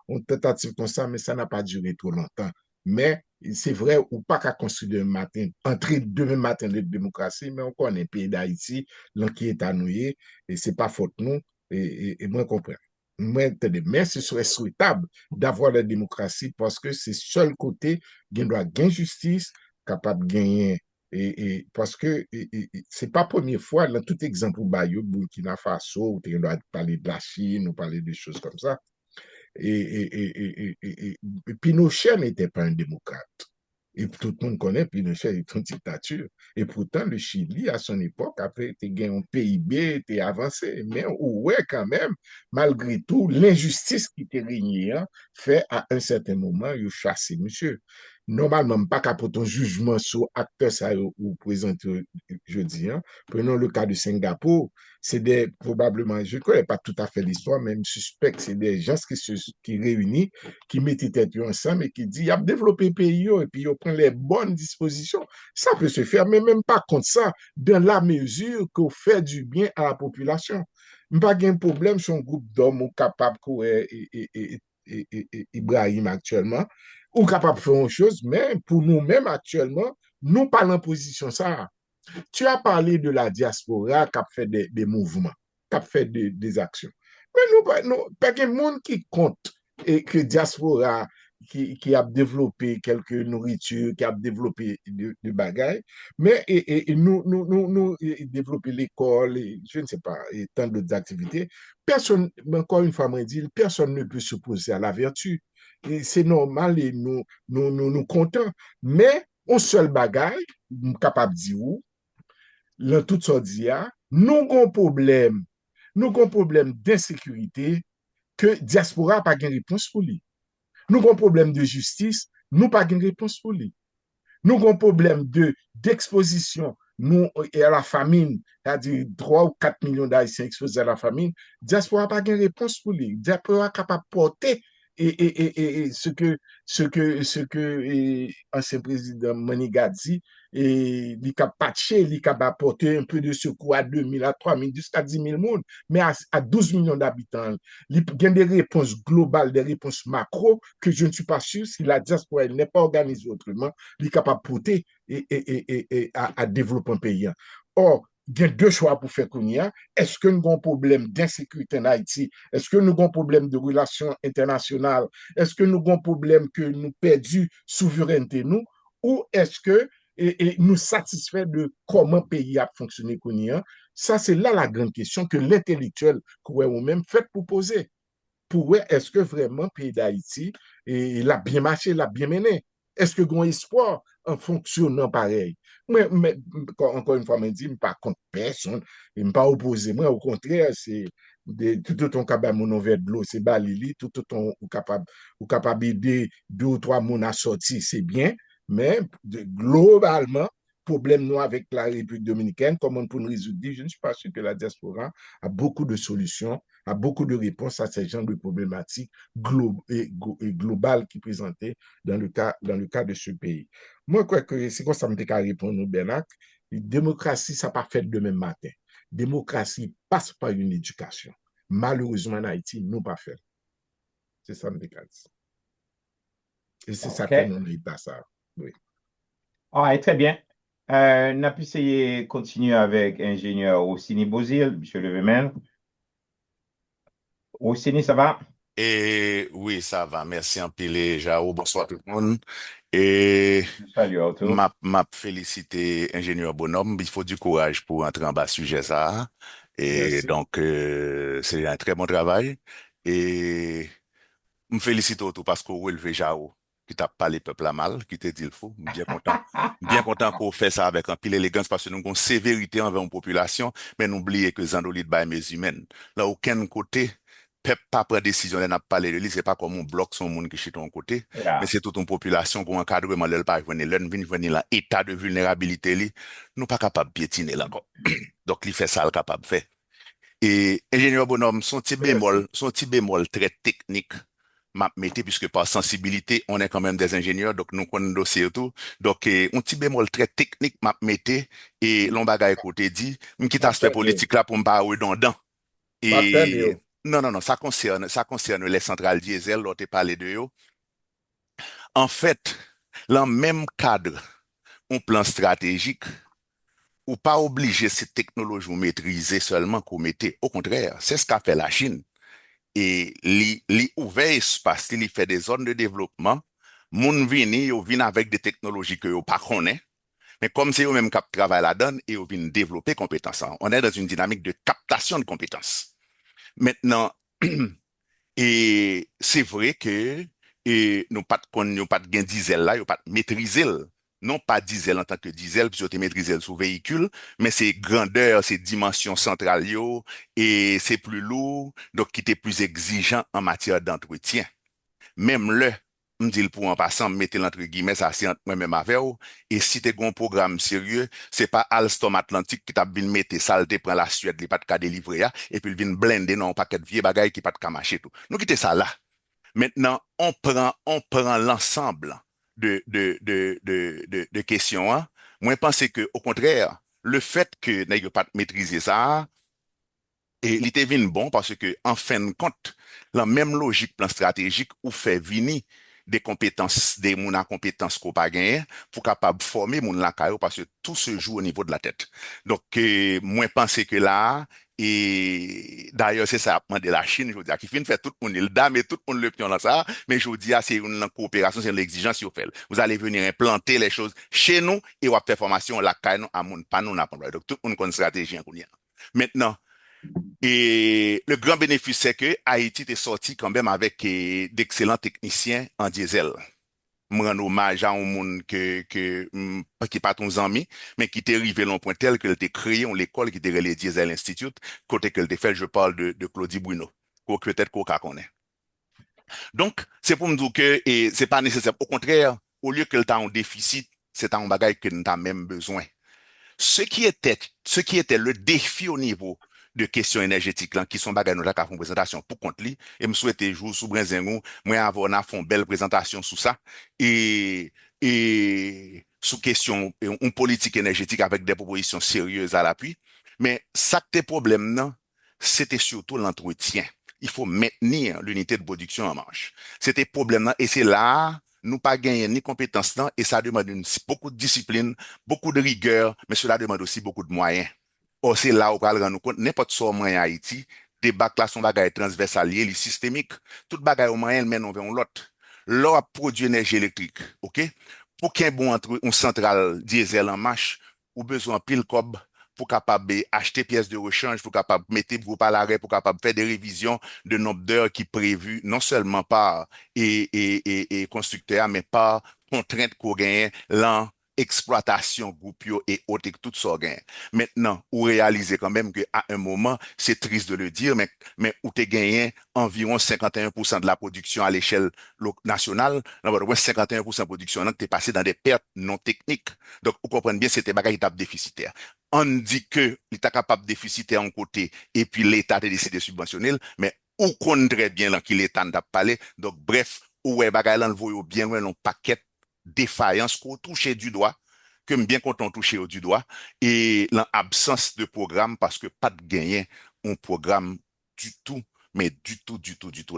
une tentative comme ça, mais ça n'a pas duré trop longtemps. Mais c'est vrai, ou pas qu'à construire demain matin, entrer demain matin de démocratie, mais on connaît le pays d'Haïti, qui est annuyé, et c'est pas faute nous, et moi, je comprends. Mais ce serait souhaitable d'avoir la démocratie parce que c'est seul côté qui doit gagner justice, capable de gagner. Parce que c'est pas la première fois, dans tout exemple, Burkina Faso, on doit parler de la Chine ou parler de choses comme ça. Et Pinochet n'était pas un démocrate. Et tout le monde connaît Pinochet est une dictature. Et pourtant, le Chili, à son époque, après, était gagné un PIB, était avancé. Mais ouais, quand même, malgré tout, l'injustice qui était régnée, fait à un certain moment, il a chassé monsieur. normalement, pas qu'à porter un jugement sur acteur ça ou présente jeudi. Hein. Prenons le cas de Singapour. C'est des, probablement, je ne connais pas tout à fait l'histoire, même suspect que c'est des gens qui réunissent, qui mettent tête ensemble et qui disent, il y a développé le pays et puis ils prennent les bonnes dispositions. Ça peut se faire, mais même pas contre ça, dans la mesure qu'on fait du bien à la population. Pas de problème sur un groupe d'hommes capables Ibrahim actuellement, ou capable de faire une chose, mais pour nous-mêmes actuellement, nous parlons en position ça. Tu as parlé de la diaspora qui a fait des mouvements, qui a fait des actions. Mais pas de monde qui compte et que diaspora qui a développé quelques nourritures, qui a développé de bagailles, mais nous développer l'école, je ne sais pas, et tant d'autres activités. Personne, encore une fois, moi, dit, personne ne peut s'opposer à la vertu. C'est normal et nous comptons. Mais, au seul bagaille, capable de dire, dans tout ça dit, nous avons un problème d'insécurité que diaspora n'a pas de réponse pour lui. Nous avons un problème de justice, nous n'avons pas de réponse pour lui. Nous avons un problème d'exposition nous, et à la famine, c'est-à-dire 3 ou 4 millions d'Haïtiens exposés à la famine, diaspora n'a pas de réponse pour lui. Diaspora est capable de porter et ce que ancien président Maniga dit, et il a patché, il a apporté un peu de secours à 2 000, à 3 000, jusqu'à 10 000 personnes, mais à 12 millions d'habitants, il y a des réponses globales, des réponses macro, que je ne suis pas sûr si la diaspora n'est pas organisée autrement, il est capable de porter à développer un pays. Or, il y a deux choix pour faire qu'on y a. Est-ce que nous avons un problème d'insécurité en Haïti? Est-ce que nous avons un problème de relations internationales? Est-ce que nous avons un problème que nous perdons souveraineté nous? Ou est-ce que nous satisfait de comment le pays a fonctionné qu'on y a? Ça, c'est là la grande question que l'intellectuel, ou même fait pour poser. Pour est-ce que vraiment le pays d'Haïti, il a bien marché, il a bien mené? Est-ce que vous avez espoir en fonctionnant pareil? Mais encore une fois, je dis, je ne suis pas contre personne, je ne suis pas opposé. Moi, au contraire, c'est tout ton capable mon verre de l'eau, c'est balili, tout ton capable d'aider 2 ou 3 personnes à sortir, c'est bien, mais globalement, problème nous avec la République dominicaine, comment pour nous résoudre, je ne suis pas sûr que la diaspora a beaucoup de solutions, a beaucoup de réponses à ces genres de problématiques globales qui présentaient dans le cas de ce pays. Moi, je crois que c'est comme ça que je peux répondre, Bernard. La démocratie, ça n'a pas fait demain matin. La démocratie passe par une éducation. Malheureusement, en Haïti, nous pas fait. C'est ça que je dis. Et c'est ça OK. que nous n'avons pas ça. Oui. All très bien. On a pu essayer de continuer avec ingénieur Ossini Bozil, monsieur Levemel. Ossini, ça va? Et oui, ça va. Merci en pile, Jao. Bonsoir tout le monde. Et Salut, Otto. m'a félicité ingénieur Bonhomme. Il faut du courage pour entrer en bas sujet ça. Et Merci. donc, c'est un très bon travail. Et me félicite tout parce qu'on relevé Jao, qui t'a parlé peuple à mal, qui t'a dit le faux. Bien content. Bien content qu'on fait ça avec un pile élégance parce que nous avons une sévérité envers une population, mais n'oubliez que Zandolid by mes humaines. Là, aucun côté, peuple pas prendre décision, on n'a pas parlé de lui, c'est pas comme on bloque son monde qui est chez ton côté, mais Yeah. c'est toute une population qu'on encadrement l'elle pas venir, l'elle vient venir là, état de vulnérabilité, li, nous pas capable de piétiner là encore. Donc, il fait ça, le capable de faire. Et ingénieur Bonhomme, Merci. son petit bémol très technique, m'a mettez, puisque par sensibilité, on est quand même des ingénieurs, donc nous connaissons le dossier et tout. Donc, un petit bémol très technique, m'a mettez, et l'on bagaille côté dit, m'quitte aspect M'attendez. politique là pour me pas redondant. Et M'attendez. non, non, non, ça concerne les centrales diesel, l'autre parlé de eux. En fait, dans le même cadre, un plan stratégique, ou pas obligé cette technologie ou maîtriser seulement qu'on mettait. Au contraire, c'est ce qu'a fait la Chine. Et li ouvert espace, li fait des zones de développement. Moun vini, yo vin avec des technologies que yo pas connaît. Mais comme c'est eux même qui travaillent là-dedans, et yo vin développer compétences. On est dans une dynamique de captation de compétences. Maintenant, et c'est vrai que nous pas de gain diesel là, nous pas de maîtriser non pas diesel en tant que diesel, puis tu maîtriser sous véhicule, mais c'est grandeur, c'est dimension centrale yo, et c'est plus lourd, donc qui était plus exigeant en matière d'entretien. Même le me dit pour en passant, mettez entre guillemets, ça c'est entre moi-même avec vous. Et si t'es un programme sérieux, c'est pas Alstom Atlantique qui t'a bien mettre ça, te prend la Suède, il pas de cas délivrer, et puis il vient blender dans un paquet de vieux bagailles qui pas de cas marcher tout. Nous quittons ça là. Maintenant, on prend l'ensemble de questions, hein. Moi, je pense que, au contraire, le fait que n'ayez pas maîtriser ça, et il était venu bon parce que, en fin de compte, la même logique plan stratégique ou fait venir des compétences, des moun à compétences qu'on pas gagné pour capable former moun la caillou parce que tout se joue au niveau de la tête. Donc, moi, je pense que là, et d'ailleurs, c'est ça, de la Chine, je veux dire, qui finit faire tout le monde le dame et tout le monde le pion dans ça, mais je veux dire, c'est une coopération, c'est une exigence qu'il fait. Vous allez venir implanter les choses chez nous et on va faire formation la caillou à moun, pas nous, donc tout le monde a une stratégie. Maintenant, et le grand bénéfice, c'est que Haïti est sorti quand même avec d'excellents techniciens en diesel. Je rends hommage à un monde qui pas ton ami, mais qui t'est arrivé à un point tel qu'elle t'a créé une école qui était le Diesel Institute, côté qu'elle t'a fait, je parle de Claudie Bruno, peut-être qu'on connaît. Donc, c'est pour me dire que c'est pas nécessaire. Au contraire, au lieu qu'elle t'a un déficit, c'est un bagage que nous avons même besoin. Ce qui était le défi au niveau de questions énergétiques là, qui sont bagages nous là qui font présentation pour compte li et me souhaiter jour sous Brinzengou moi avoir na font belle présentation sur ça et sous question une politique énergétique avec des propositions sérieuses à l'appui mais ça que tes problèmes non c'était surtout l'entretien. Il faut maintenir l'unité de production en marche. C'était problème là et c'est là nous pas gagner ni compétences là et ça demande beaucoup de discipline, beaucoup de rigueur, mais cela demande aussi beaucoup de moyens. Or, c'est là où on va rendre compte, n'importe ce moyen en Haïti, des bacs là sont bagages transversales, liés, systémiques, tout bagages au moyen, mais on vers l'autre. L'eau a produit énergie électrique, ok? Pour qu'il y ait bon entre une centrale diesel en marche, ou besoin pile cob pour capable acheter pièces de rechange, pour capable mettre groupe à l'arrêt, pour capable faire des révisions de nombre d'heures qui prévues, non seulement par et constructeur, mais par contrainte qu'on gagne l'an exploitation groupe et autres tout ça gagne. Maintenant, vous réalisez quand même qu'à un moment, c'est triste de le dire, mais où tu gagné environ 51% de la production à l'échelle nationale, 51% de production, tu es passé dans des pertes non techniques. Donc, vous comprenez bien, c'était bagage étape déficitaire. On dit que l'État capable déficitaire en côté, et puis l'État a décidé de subventionner, mais on connaît très bien là qui l'État n'a pas parlé. Donc, bref, où est bagage là, on voit bien loin, un paquet défaillance qu'on touche du doigt, que bien content toucher du doigt, et l'absence de programme parce que pas de gagner un programme du tout, mais du tout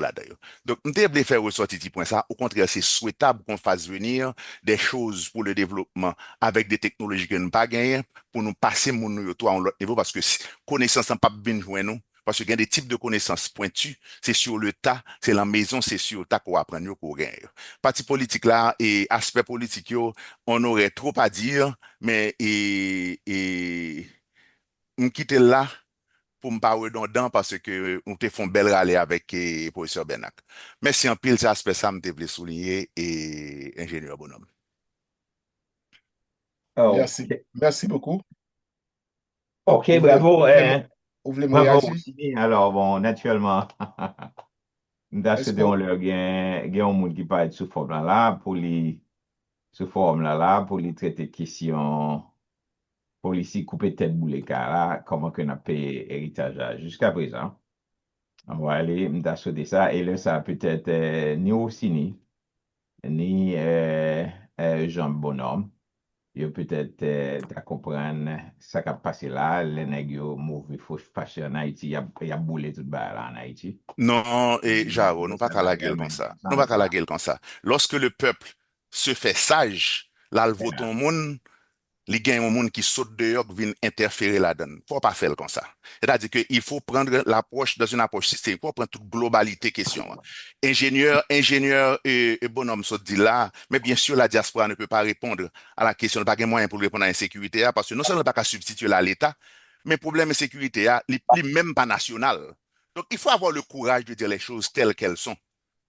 là d'ailleurs. Donc, nous devons faire ressortir ce point ça. Au contraire, c'est souhaitable qu'on fasse venir des choses pour le développement avec des technologies que nous pas gagner pour nous passer mon nous à un autre niveau parce que connaissance n'a pas bien joué nous. Parce qu'il y a des types de connaissances pointues, c'est sur le tas, c'est la maison, c'est sur le tas qu'on apprend, qu'on gagne. Parti politique là et aspect politique, on aurait trop à dire, mais on quitte là pour me pas redondant parce que on te font belle râler avec professeur Benak. Merci en pile, cet aspect ça me voulais souligner et ingénieur bonhomme. Merci. OK, Merci beaucoup. OK, Vous voulez, bravo. vous voulez me Bravo réagir? aussi. Alors, bon, naturellement, nous Est-ce avons qu'on... leur gain, un monde qui parle sous forme là, pour les, sous forme là, pour les traiter question, pour les si couper tête boulé là, comment qu'on a payé héritage là, jusqu'à présent. On va aller, nous sauter ça, et là, ça peut-être ni Orsini, ni Jean Bonhomme. Yo peut-être ta comprendre ça qui a passé là, les nègres yo mauvais faut fâché en Haïti, y a boulé tout bas là en Haïti. Non, et Jaro, nous Mais pas ça qu'à la va gueule comme vraiment, ça. ça Nous n'a pas qu'à la pas. gueule comme ça. Lorsque le peuple se fait sage, là, le vote au monde, les gagne au monde qui saute dehors, qui vient interférer là-dedans. Faut pas faire comme ça. C'est-à-dire qu'il faut prendre l'approche dans une approche systémique. Il faut prendre toute globalité question, hein. Ingénieur et bonhomme se dit là, mais bien sûr, la diaspora ne peut pas répondre à la question, pas de moyen pour répondre à l'insécurité, hein, parce que non seulement pas qu'à substituer là à l'État, mais le problème de sécurité, hein, même pas national. Donc, il faut avoir le courage de dire les choses telles qu'elles sont.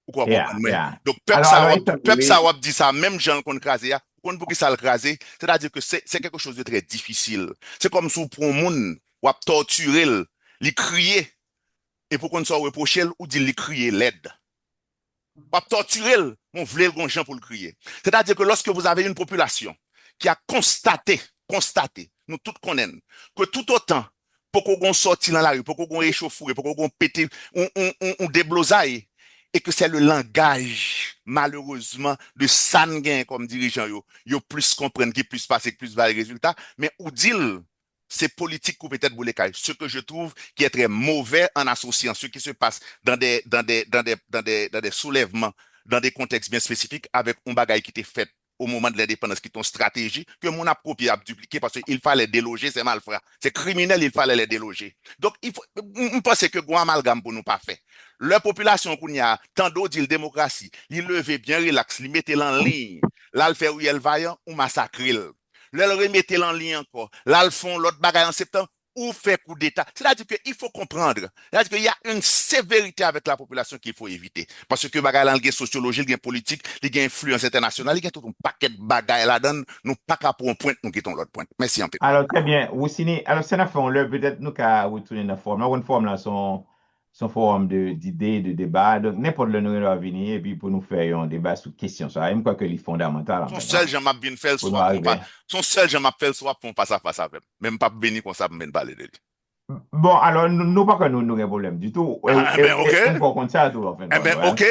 Vous comprenez? Yeah, yeah. Donc, Alors, il peuple s'agit, ça dit ça, même gens qu'on crase, qu'on pour qui ça le craser, c'est-à-dire que c'est quelque chose de très difficile. C'est comme si pour un monde, ou à torturer, lui crier, et pour qu'on soit reproché, ou dit lui crier l'aide. Ou à torturer, on voulait un gens pour le crier. C'est-à-dire que lorsque vous avez une population qui a constaté, nous tous connaissons, que tout autant, pour qu'on sorti dans la rue, pour qu'on échauffouré, pour qu'on pété, on déblosaille, et que c'est le langage, malheureusement, de sanguin comme dirigeant, yo plus comprennent, qui plus passer, qui plus va les résultats, mais ou dit c'est politique ou peut-être boulecaille. Ce que je trouve qui est très mauvais en associant ce qui se passe dans des soulèvements, dans des contextes bien spécifiques, avec un bagage qui était fait au moment de l'indépendance, qui est une stratégie que mon approprié a dupliqué parce qu'il fallait déloger ces malfrats. C'est criminel, il fallait les déloger. Donc, on pense que un amalgame pour nous pas fait. La population qu'on y a, tant d'autres dit démocratie, il levait bien relax, il mettait en ligne, là, le fait où il vaillant, ou massacre. Là, le remettait en ligne encore. Là, le font l'autre bagaille en septembre, ou fait coup d'État. C'est-à-dire qu'il faut comprendre. C'est-à-dire qu'il y a une sévérité avec la population qu'il faut éviter. Parce que bagaille là, il y a sociologie, il y a politique, il y a influence internationale, il y a tout un paquet de bagaille là-dedans. Nous pas qu'à pour un point, nous quittons l'autre point. Merci un peu. Alors, très bien. Woussini, alors, c'est un forum, là, peut-être nous qu'à retourner dans la forme. Là, une forme, là, son forum d'idées, de débat. Donc, n'importe le nous va venir, et puis pour nous faire un débat sur question, ça. Même quoi que les fondamentaux, en Son fait, seul, hein, j'en m'a bien fait le pour nous swap, arriver. son seul, j'en m'a fait le swap, font face à face avec. Même pas venir comme ça, même parler de lui. Bon, alors, nous, pas que nous avons problème du tout. Ah, ben, ok. On peut compter ça tout, en fait, Eh ben, ouais. ok.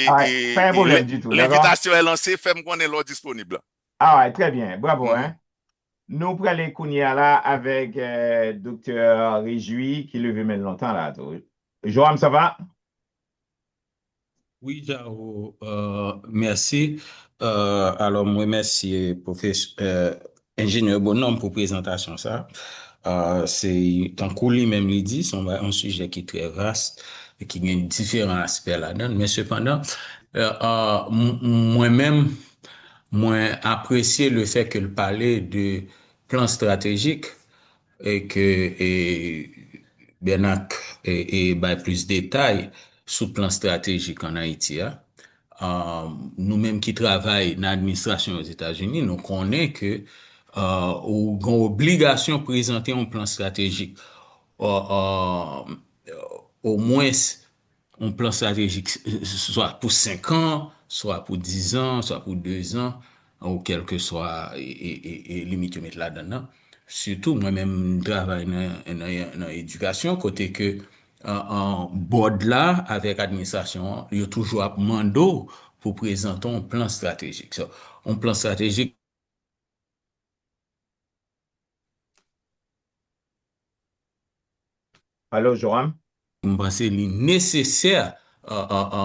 Ah ouais, pas un problème du tout, d'accord? L'invitation est lancée, fais-moi qu'on est là disponible. Ah ouais, très bien. Bravo, Mhm. hein. Nous prenons les Kounia là avec docteur Réjoui qui le veut mettre longtemps là. Tout. Joam, ça va? Oui, Jao, merci. Alors, moi, merci, professeur, ingénieur Bonhomme pour présentation ça. C'est un coup lui-même il dit, c'est un sujet qui est très vaste et qui a différents aspects là-dedans. Mais cependant, moi-même, moi apprécié le fait qu'il parlait de plan stratégique et que Benak bah, plus de détails sur le plan stratégique en Haïti. Hein. Nous-mêmes qui travaillons dans l'administration aux États-Unis, nous connaissons que ou avons obligation de présenter un plan stratégique. Au moins un plan stratégique, soit pour 5 ans, soit pour 10 ans, soit pour 2 ans, ou quel que soit et limite mettre là-dedans. Surtout, moi-même, je travaille dans l'éducation, côté que en board là, avec l'administration, il y a toujours un mandat pour présenter un plan stratégique. So, un plan stratégique. Allô, Joam? C'est nécessaire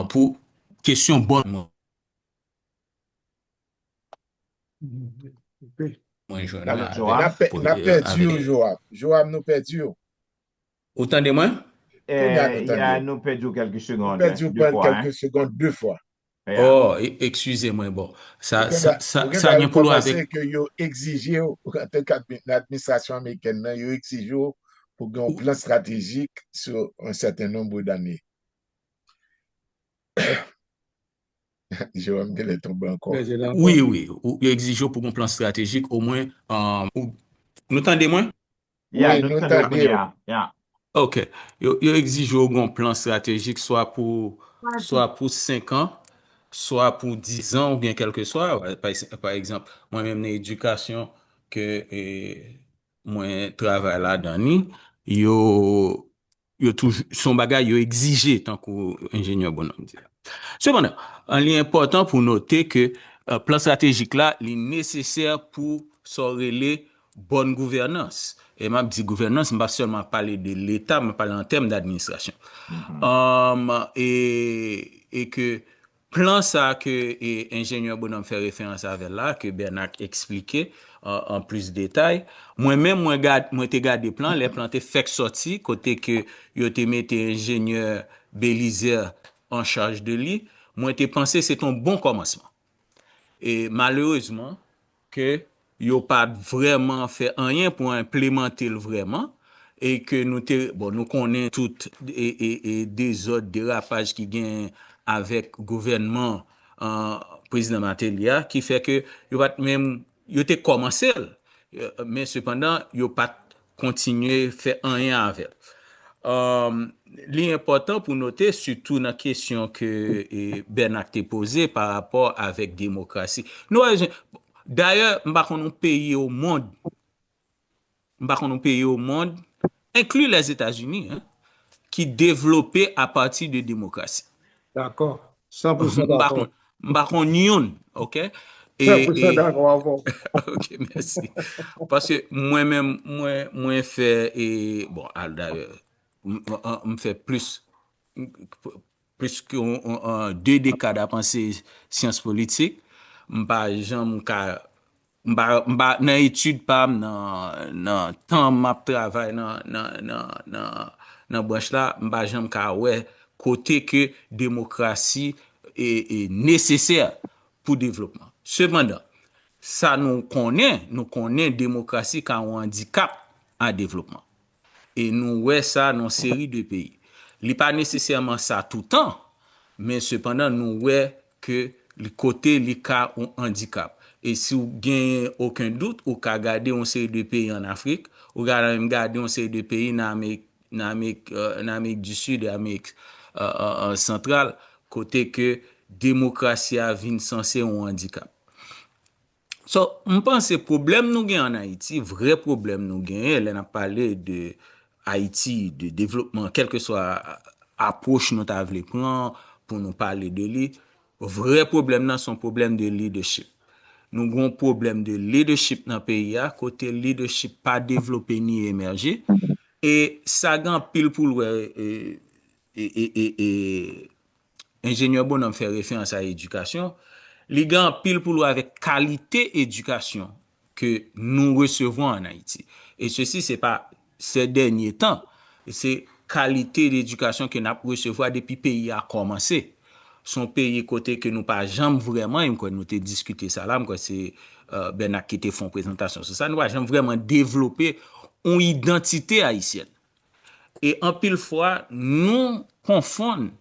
pour question bonne. Moi, je Allô, avec, Joam? N'a perdu, avec, Joam. Joam nous perdu. autant de moi? Qu'on y a nous Il y a perdu. nous perdu quelques Nous secondes, perdu deux pendant fois, hein? quelques secondes 2 fois. Yeah. Oh, excusez-moi, bon. Ou Ça vient pour nous commencer avec. que yo exigé, en tant qu'administration américaine, yo exigé pour un plan stratégique sur un certain nombre d'années. Joam est tombé encore. Oui, oui. Ou exige pour un plan stratégique, au moins. Nous entendez moi? Yeah, Oui, nous nous t'entendons, entendons. Kounia. Yeah. OK. Yo exige un plan stratégique, soit pour 5 ans, soit pour 10 ans, ou bien quel que soit. Ouais, par exemple, moi-même, dans l'éducation, que moi, travaille là-dedans, yo toujours, son bagage, yo exigé, tant qu'ingénieur bonhomme dit. Cependant, un lien important pour noter que plan stratégique là, il est nécessaire pour s'organiser bonne gouvernance. Et m'a dit gouvernance, pas seulement parler de l'État, mais parler en termes d'administration. Et que plan ça que ingénieur Bonhomme fait référence avec là, que Bernard expliqué en plus de détails. Moi-même, moi t'ai gardé plan, les plans t'ai fait sortir, côté que yo t'ai mis ingénieur Bélizer en charge de lui. Moi t'ai pensé c'est un bon commencement. Et malheureusement, que yo pas vraiment fait rien pour implémenter le vraiment et que nous connaissons tout et des autres dérapages qui gagnent avec gouvernement président Matelia qui fait que yo pas même yo t'ai commencé mais cependant yo pas continué faire rien avec. Li important pour noter, surtout dans la question que Bernard t'a posée par rapport avec démocratie. D'ailleurs, m'pa konon pays au monde, inclus les États-Unis, hein, qui développé à partir de démocratie. D'accord. 100% M'pa d'accord. kon, m'pa kon yon, ok? 100% Et d'accord avec vous. ok, merci. Parce que moi-même, moi fait, et bon, d'ailleurs, me fait plus que deux décades à penser sciences politiques. M'pa jam ka, m'pa nan étude pa nan temps m'a travail nan branche là, m'pa jam ka ouais côté que démocratie est nécessaire pour développement. Cependant, ça nous connaît démocratie quand on handicap à développement. Et nous ouais ça dans une série de pays. Li pas nécessairement ça tout le temps, mais cependant nous ouais que le côté li ka un handicap. Et si vous gagnez aucun doute, ou ka garder une série de pays en Afrique, ou garder une série de pays dans Amérique du Sud et Amérique centrale, côté que démocratie a vin censé un handicap. So, m'pense problem nou gen en Haïti, vrai problem nou gen, lè nan pale de Haïti, de développement, quel que soit approche nou ta vle pran, pou nou pale de li, vrai problem nan son problem de leadership. Nou gon problem de leadership nan peyi ya, kote leadership pa développé ni émergé, et sa gan pil pou lwe, ingénieur Bonhomme fait référence à l'éducation, li gen pile pour avec qualité éducation que nous recevons en Haïti. Et ceci, c'est pas ces derniers temps, c'est qualité d'éducation que nous recevons depuis le pays a commencé. Son pays côté que nous pas jamais vraiment, nous avons discuté ça là, c'est Bernard qui te font présentation sur ça, nous pas jamais vraiment développé une identité haïtienne. Et en pile fois, nous confondons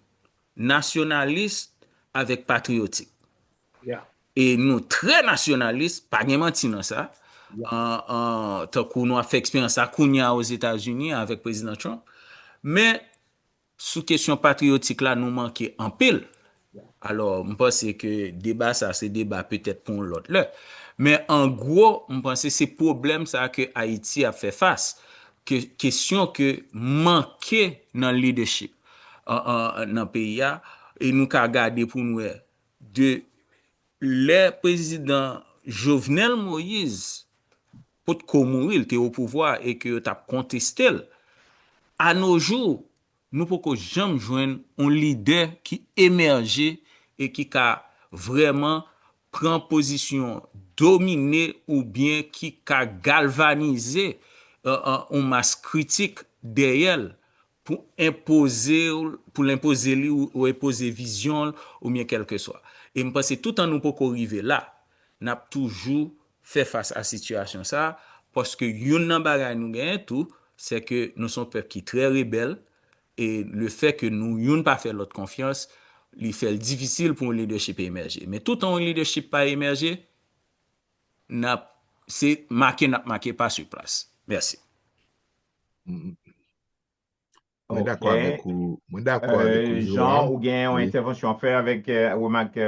nationaliste avec patriotique. Yeah. Et nous, très nationalistes, pas de menti dans ça. Tant qu'on nous a fait expérience à Kounia aux États-Unis avec le président Trump. Mais, sous question patriotique là, nous manquons en pile. Alors, je pense que débat ça, c'est débat peut-être pour l'autre là. Mais en gros, je pense que c'est problème ça que Haïti a fait face. Question que manquer dans le leadership dans le pays et nous avons gardé pour nous de le président Jovenel Moïse pour mourir, il était au pouvoir et que tu as contesté. À nos jours, nous ne pouvons jamais joindre un leader qui émerge et qui a vraiment prend position dominée ou bien qui a galvanisé une masse critique derrière pour l'imposer lui ou imposer vision ou bien quel que soit. Et je pense que tout en nous pouvons arriver là, n'a toujours fait face à la situation ça parce que yon nan bagay nous gagne tout, c'est que nous sommes peuple qui très rebelle et le fait que nous yon pas fait l'autre confiance, il fait le difficile pour un leadership émerger. Mais tout en un leadership pas émerger, c'est marqué pas sur place. Merci. Mwen d'akwa avek ou, Jean, ou gen yon Oui. intervention à faire avec remarque.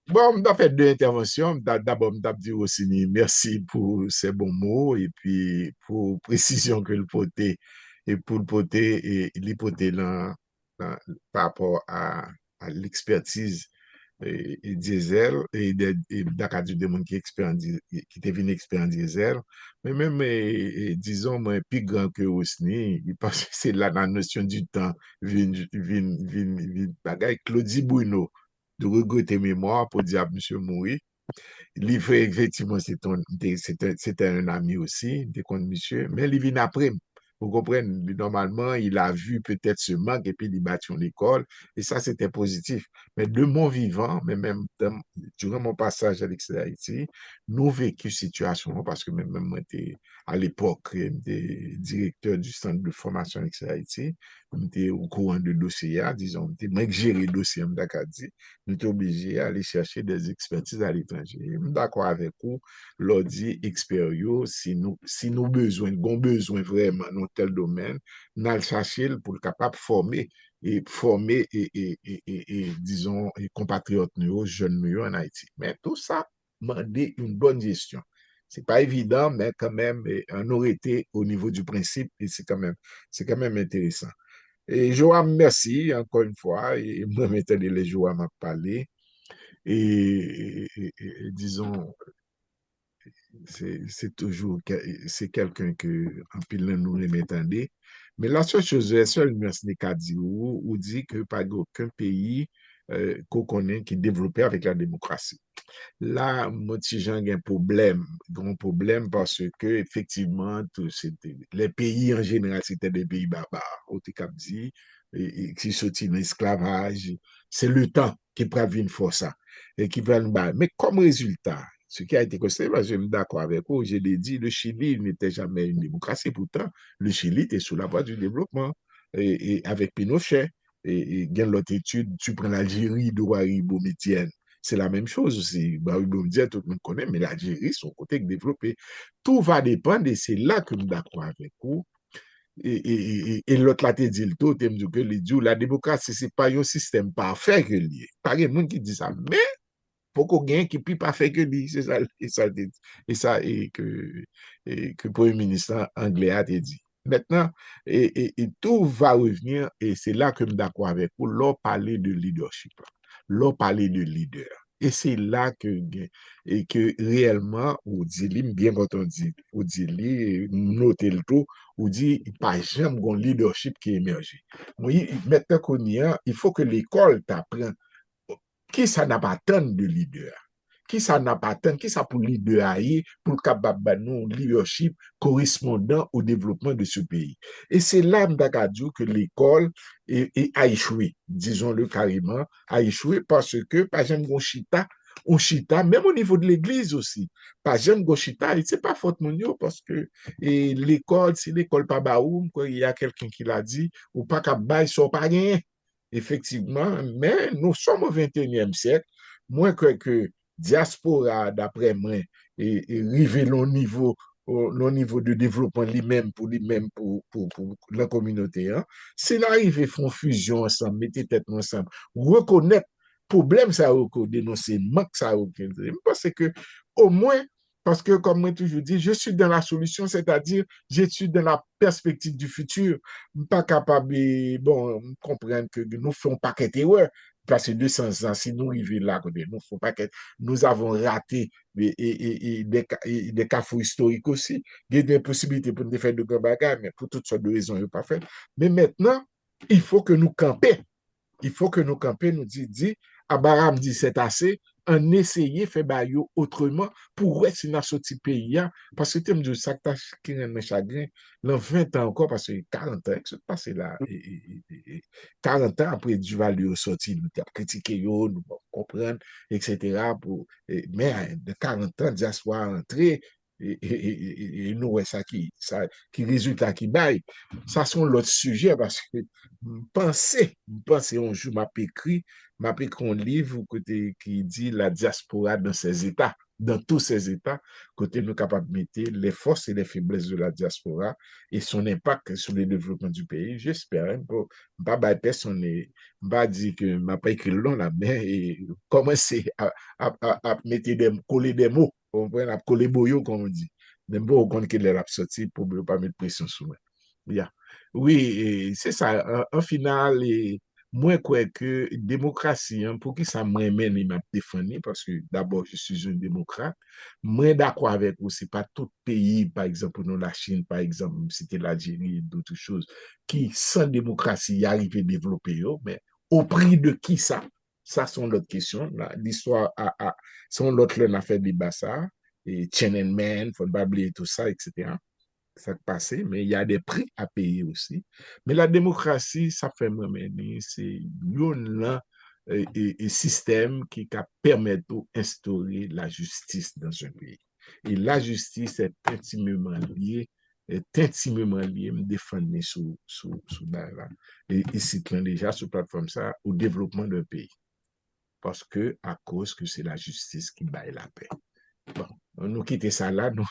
Bon, mwen da fè deux intervensyon. D'abord, mwen da di aussi ni merci pour ces bons mots et puis pour précision que l'pote et pour l'pote et l'hypothèse par rapport à l'expertise et diesel et d'akadu de moun qui te vin expert en diesel. Mais même, disons, moi, plus grand que Osni, parce que c'est là la notion du temps, vin bagay, Claudie Bruno, de regretter mémoire pour dire, monsieur Mouri, il fait effectivement, c'était un ami aussi, des comptes monsieur, mais il vient après. Vous comprenez, normalement, il a vu peut-être ce manque et puis il battu l'école, et ça, c'était positif. Mais de mon vivant, mais même durant mon passage à l'extérieur d'Haïti, nous vécu situation, parce que même moi, à l'époque, des directeur du centre de formation à l'extérieur d'Haïti, m'étais au courant de dossier, disons, m'étais géré dossier, m'daka dit, nous sommes obligés à aller chercher des expertises à l'étranger. D'accord avec vous, l'on dit expert yo, si nous besoin vraiment dans tel domaine, nous allons chercher pour le capable former disons, compatriotes nous, jeunes nous en Haïti. Mais tout ça, demander une bonne gestion. C'est pas évident, mais quand même, on aurait été au niveau du principe et c'est quand même intéressant. Et Joam, merci encore une fois. Et moi, maintenant, les Joam m'a parlé. Disons, c'est toujours, c'est quelqu'un que, en pile, nous remettons. Mais la seule chose, la seule nuance n'est qu'à dire, ou dit que pas aucun pays qu'on connaît qui est développé avec la démocratie. Là, moi, si j'ai un problème, grand problème, parce que, effectivement, les pays en général, c'était des pays barbares, au Cap dit, qui sont dans l'esclavage. C'est le temps qui prévient une force, et qui va nous battre. Mais comme résultat, ce qui a été constaté, je suis d'accord avec vous, je l'ai dit, le Chili n'était jamais une démocratie, pourtant, le Chili était sous la voie du développement, et avec Pinochet, et dans l'autre étude, tu prends l'Algérie de Ouaribo Métienne, c'est la même chose aussi. Bah, oui, bon, tout le monde connaît, mais l'Algérie, son côté développé. Tout va dépendre et c'est là que nous sommes d'accord avec vous. Et l'autre là te dit le tout, te dit que la démocratie, c'est pas un système parfait que lié. Pas de monde qui dit ça, mais pour qu'on gagne qui plus parfait que lui, c'est ça, que le Premier ministre anglais a dit. Maintenant, tout va revenir, et c'est là que je suis d'accord avec vous, l'on parler de leadership, l'on parler de leader. Et c'est là que réellement, on dit, bien quand on dit, notez le tout, on dit, pas jamais un leadership qui émerge. Oui, maintenant qu'on y a, il faut que l'école t'apprenne qui ça n'a pas tant de leader? Qui ça n'a pas tant? Qui ça pour leader pour le capable nous leadership correspondant au développement de ce pays? Et c'est là, m'dakadjou, que l'école a échoué, disons-le carrément, a échoué parce que, par exemple, on chita, même au niveau de l'église aussi, par exemple, Gochita, c'est pas faute mon yo, parce que l'école, si l'école pas baoum, il y a quelqu'un qui l'a dit, ou pas qu'à bail, soit pas rien. Effectivement, mais nous sommes au 21e siècle. Moi, que diaspora, d'après moi, et arriver au niveau de développement lui-même pour la communauté. Hein. C'est l'arrivée, font fusion ensemble, mettez tête ensemble, reconnaître problème ça dénoncer, manque ça je pense que au moins, parce que comme moi toujours dit, je suis dans la solution, c'est-à-dire je suis dans la perspective du futur, pas capable, bon, comprendre que nous faisons pas d'erreur, parce que 200 ans, si nous arrivons là, nous faisons pas nous avons raté des cafous historiques aussi, il y a des possibilités pour nous faire de grands bagages, mais pour toutes sortes de raisons, ils n'ont pas fait. Mais maintenant, il faut que nous campions. Il faut que nous campions, nous dit, Abraham dit c'est assez, en essayer de faire bayo autrement pour rester dans ce petit pays. Parce que tu me dis, ça qui est chagrin, dans 20 ans encore, parce que 40 ans, que se passe là, 40 ans après du valeur sorti, nous avons critiqué, nous comprendre, etc. Mais de 40 ans, diaspora entré, et nous, ouais, qui résultat qui baille, ça sont l'autre sujet parce que pensez un jour, m'a écrit un livre qui dit la diaspora dans ses états, dans tous ses états, côté nous capables de mettre les forces et les faiblesses de la diaspora et son impact sur le développement du pays. J'espère, hein, pas personne, pas dire que m'a pas écrit le long là, mais commencer à mettre coller des mots, à coller boyau, comme on dit. Même bon, on connaît qu'il est sorti pour ne pas mettre pression sur moi. Yeah. Oui, c'est ça. En final, moi, quoi que démocratie, hein, pour qui ça m'amène et m'a défendu, parce que d'abord, je suis un démocrate. Moi, d'accord avec vous, c'est pas tout pays, par exemple, nous, la Chine, par exemple, c'était l'Algérie, d'autres choses, qui, sans démocratie, y arrivent à développer, mais au prix de qui ça? Ça, sont l'autre question. L'histoire sont l'autre, là, fait débat ça, et Tiananmen, faut pas oublier tout ça, etc. Ça passé, mais il y a des prix à payer aussi. Mais la démocratie, ça fait mener, c'est un système qui permet d'instaurer la justice dans un pays. Et la justice est intimement liée est intimement lié, me défendre sous là. Et c'est déjà sur plateforme ça au développement d'un pays. Parce que, à cause que c'est la justice qui baille la paix. Bon, nous quitter ça là, nous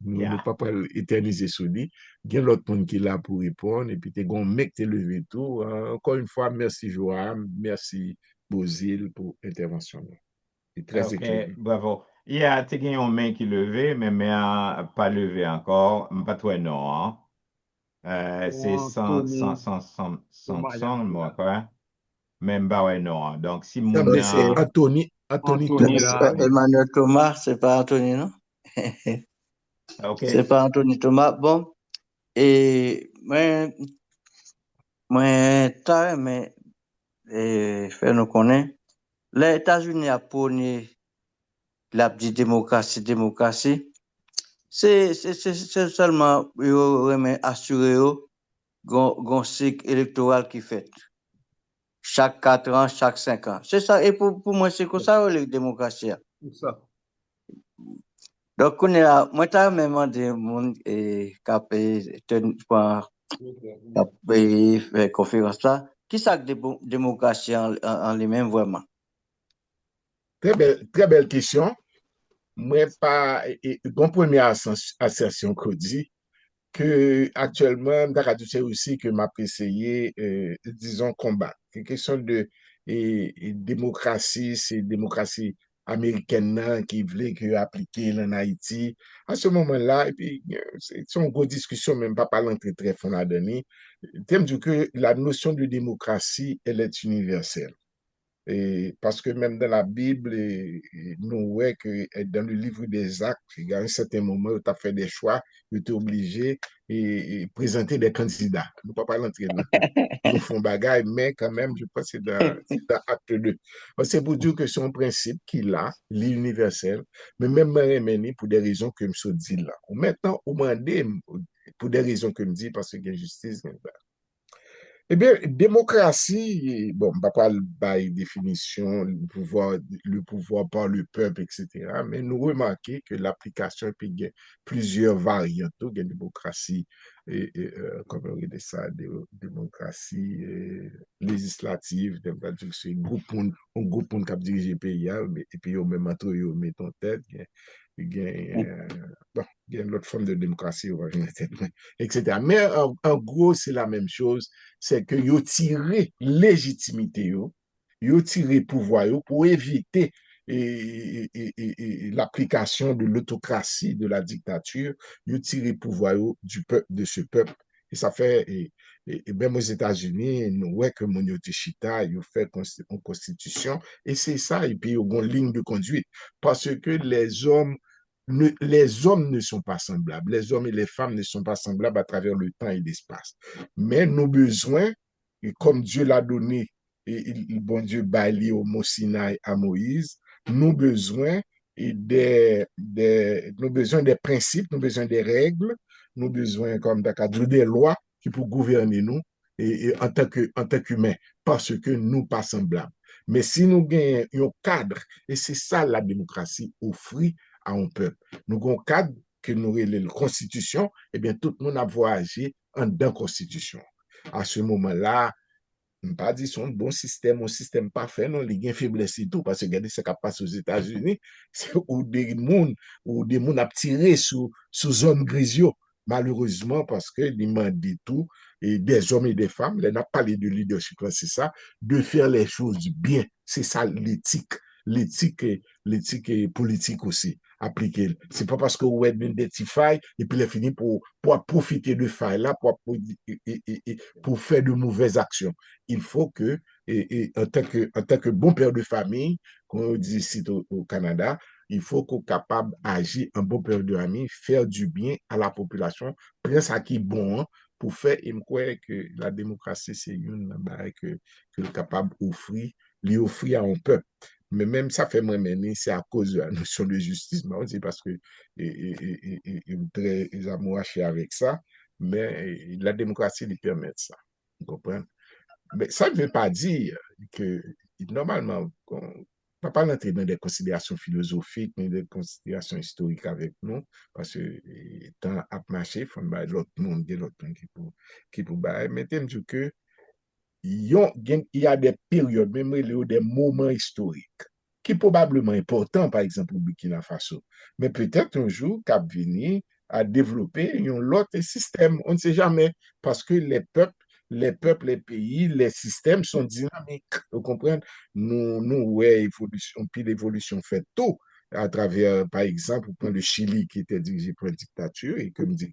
ne Yeah. pas éterniser sous lui. Il y a l'autre monde qui est là pour répondre, et puis tu es mec qui levé tout. Encore une fois, merci Joam, merci Bozil pour l'intervention. C'est très OK, éclairé. bravo. Il y a une main qui levée, mais main pas levée encore. Pas toi, non. Hein? C'est Anthony Thomas, moi, quoi. Même pas ouais, non. Hein. Donc, si Ça mon me c'est a... Anthony Anthony Thomas. là, Emmanuel Thomas, c'est pas Anthony, non? OK. C'est pas Anthony Thomas. Bon, et mais fait nous connaître. Les États-Unis a prôné la petite démocratie. C'est seulement assurer un cycle électoral qui fait chaque 4 ans, chaque 5 ans. C'est ça. Et pour moi, c'est comme ça, la démocratie. tout ça. Donc, on est là. Moi, t'as même demandé mon faire conférence là. Qui ça que démocratie en lui-même vraiment? Très belle question. Moi, pas, bon première assertion qu'on dit, que actuellement, c'est aussi que m'a essayé, disons, combattre. C'est question de démocratie, c'est démocratie américaine là, qui voulait que appliquer en Haïti. À ce moment-là, et puis, c'est une grosse discussion, même pas parlant très très fond la donner. Thème du que la notion de démocratie, elle est universelle. Et parce que même dans la Bible, nous voyons que dans le livre des Actes, il y a un certain moment où tu as fait des choix, tu es obligé de présenter des candidats. Nous ne pouvons pas l'entrer dans nous font bagaille, mais quand même, je pense que c'est dans acte 2. C'est pour dire que c'est un principe qui est là, l'universel, mais même pour des raisons que je dis là. Maintenant, au moins, pour des raisons que je dis, parce qu'il y a justice, eh bien, démocratie, bon, on va pas par définition, le pouvoir par le peuple, etc. Mais nous remarquons que l'application, puis il y a plusieurs variantes de démocratie, comme on dit ça, démocratie législative, c'est un groupe qui a dirigé le pays, et puis au même entre eux, met en tête, bon, il y a une autre forme de démocratie, etc. Mais en gros, c'est la même chose, c'est que yo tiré légitimité, yo tiré pouvoir pour éviter l'application de l'autocratie, de la dictature, yo tiré pouvoir du peuple, de ce peuple. Et ça fait, même aux États-Unis, nous voyons que mon chita, ils fait une constitution, et c'est ça, et puis ils ont une ligne de conduite, parce que les hommes ne sont pas semblables, les hommes et les femmes ne sont pas semblables à travers le temps et l'espace. Mais nos besoins, et comme Dieu l'a donné, et bon Dieu bali au Mont Sinaï à Moïse, nos besoins nos besoins des principes, nos besoins des règles, nos besoins comme des lois qui pour gouverner nous en tant qu'humains, parce que nous pas semblables. Mais si nous gagnons un cadre, et c'est ça la démocratie offre à un peuple. Nous avons un cadre que nous avons la constitution, et bien tout le monde a voyagé en dans constitution. À ce moment-là, on pas dit son bon système, un système parfait, non, il y a une faiblesse et tout, parce que regardez ce qui passe aux États-Unis, où des gens ont tiré sous zone grisio, malheureusement, parce que demandent tout, et des hommes et des femmes, là, on a parlé de leadership, c'est ça, de faire les choses bien. C'est ça l'éthique. L'éthique politique aussi appliquée. C'est pas parce que vous êtes des petits failles et puis les fini pour profiter de failles là pour faire de mauvaises actions. Il faut que, en tant que bon père de famille, comme on dit ici au Canada, il faut qu'on soit capable d'agir en bon père de famille, faire du bien à la population, prendre ça qui est bon hein, pour faire, et me croire que la démocratie, c'est une que capable d'offrir, lui offrir à un peuple. Mais même ça fait moins mener, c'est à cause de la notion de justice, mais c'est parce que très amouraché avec ça, mais la démocratie lui permet ça. Vous comprenez? Mais ça ne veut pas dire que, normalement, pas rentrer dans des considérations philosophiques ni des considérations historiques avec nous, parce que temps a marché, il faut l'autre monde, l'autre monde qui pour bailler. Mais je dis que il y a des périodes, même des moments historiques, qui probablement importants, par exemple, au Burkina Faso. Mais peut-être un jour, Cap Vini a développé un autre système. On ne sait jamais, parce que les pays, les systèmes sont dynamiques. Vous comprenez? Ouais, évolution, puis l'évolution fait tout à travers, par exemple, on prend le Chili qui était dirigé par une dictature et comme dit,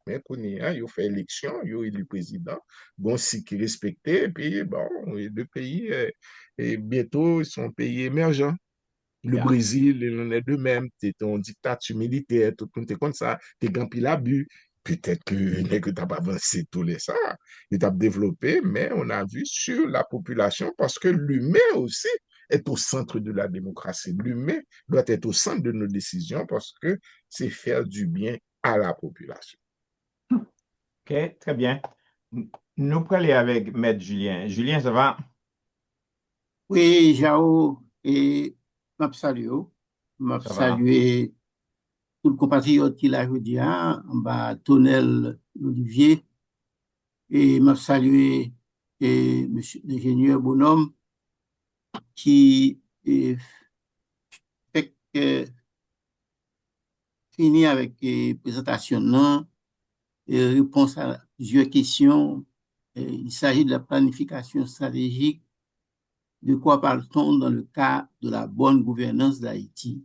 mais qu'on y a, il fait élection, il a élu président, bon, si qui respecté, et puis bon, les deux pays, et bientôt, ils sont pays émergents. Le Yeah. Brésil, il en est de même, c'est une dictature militaire, tout le monde est comme ça, t'es gampi l'abus. Peut-être que tu n'as pas avancé tous les ça, il t'a développé, mais on a vu sur la population parce que l'humain aussi est au centre de la démocratie. L'humain doit être au centre de nos décisions parce que c'est faire du bien à la population. OK, très bien. Nous pourrons aller avec Maître Julien. Julien, ça va? Oui, Jao, et m'a salué, m'a Ça va? salué tout le compatriote qui l'a dit, en bas, Tonel Olivier, et m'a salué et monsieur l'ingénieur Bonhomme qui fait fini avec la présentation, non, et réponse à plusieurs questions. Il s'agit de la planification stratégique. De quoi parle-t-on dans le cas de la bonne gouvernance d'Haïti?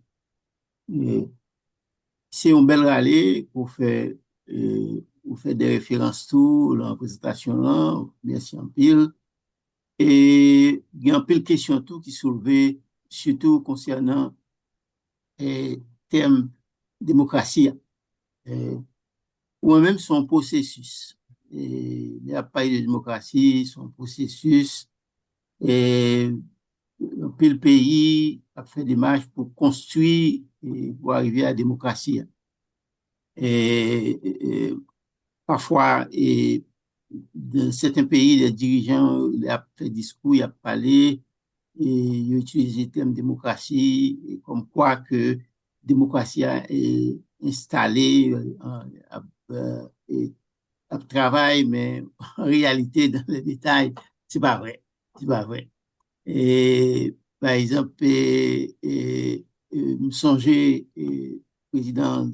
C'est un bel rallye pour faire des références tout, la présentation là, merci en pile. Et il y a un peu de questions tout qui soulevées, surtout concernant le thème démocratie. Ou même son processus. Il n'y a pas eu de démocratie, son processus. Et puis le pays a fait des marches pour construire et pour arriver à la démocratie. Et parfois, dans certains pays, les dirigeants ont fait discours, ils ont parlé, et ils ont utilisé le terme démocratie, et comme quoi que démocratie est installée à travail, mais en réalité, dans les détails, c'est pas vrai. C'est pas vrai. Et par exemple, me songer, président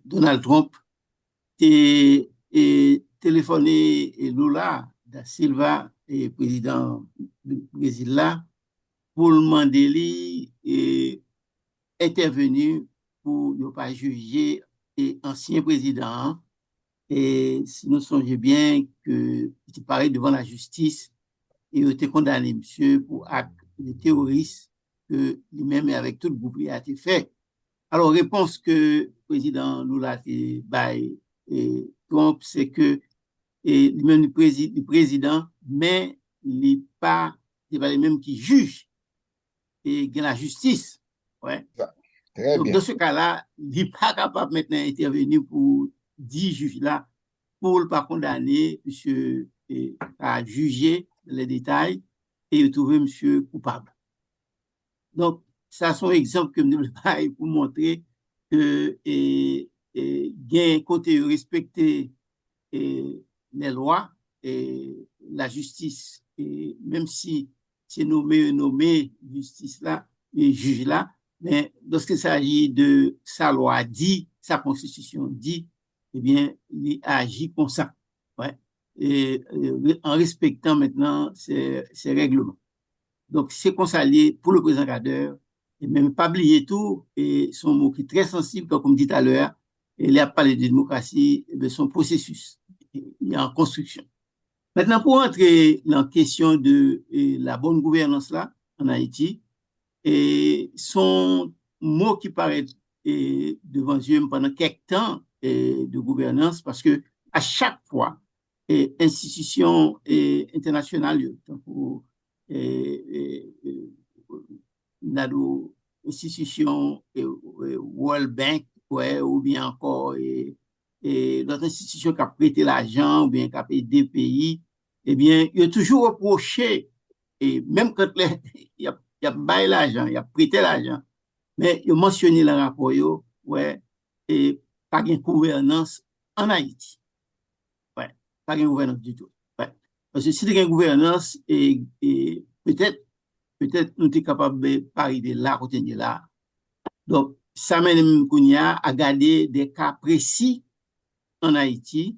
Donald Trump et téléphoné Lula da Silva, et président du Brésil là, pour demander lui intervenir pour ne pas juger et ancien président. Et si nous songeons bien que il paraît devant la justice et il a été condamné, monsieur, pour acte de terrorisme que lui-même et avec tout le groupe a été fait. Alors, réponse que le président Lula a bail et Trump, c'est que lui-même le président, mais il n'est pas les mêmes qui jugent et qui la justice. Ouais. Très Donc, bien. dans ce cas-là, il n'est pas capable maintenant d'intervenir pour 10 juges là, pour ne pas condamner monsieur à juger les détails et trouver monsieur coupable. Donc, ça sont exemples que nous avons pour montrer que il y a un côté respecter les lois et la justice, et même si c'est nommé justice là, et juge là, mais lorsqu'il s'agit de sa loi dit, sa constitution dit, eh bien, il agit comme ça. Ouais. Et en respectant maintenant ces règlements. Donc, c'est qu'on s'allie pour le président Kader, et même pas oublier tout, et son mot qui est très sensible, comme dit tout à l'heure, et il a parlé de démocratie, de son processus. Il est en construction. Maintenant, pour entrer dans la question de la bonne gouvernance là, en Haïti, et son mot qui paraît devant Dieu pendant quelques temps de gouvernance, parce que à chaque fois, institutions internationales, dans institutions World Bank, ouais, ou bien encore d'autres institutions qui ont prêté l'argent ou bien qui ont aidé des pays, eh bien, il y a toujours reproché, et même quand il y a il a baillé l'argent, il a prêté l'argent. Mais il a mentionné dans le rapport, ouais, et pas de gouvernance en Haïti. Ouais, pas de gouvernance du tout. Ouais. Parce que si il y a une gouvernance, et peut-être nous sommes capables de pas arriver là, côté de là. Donc, ça mène Kounia à garder des cas précis en Haïti,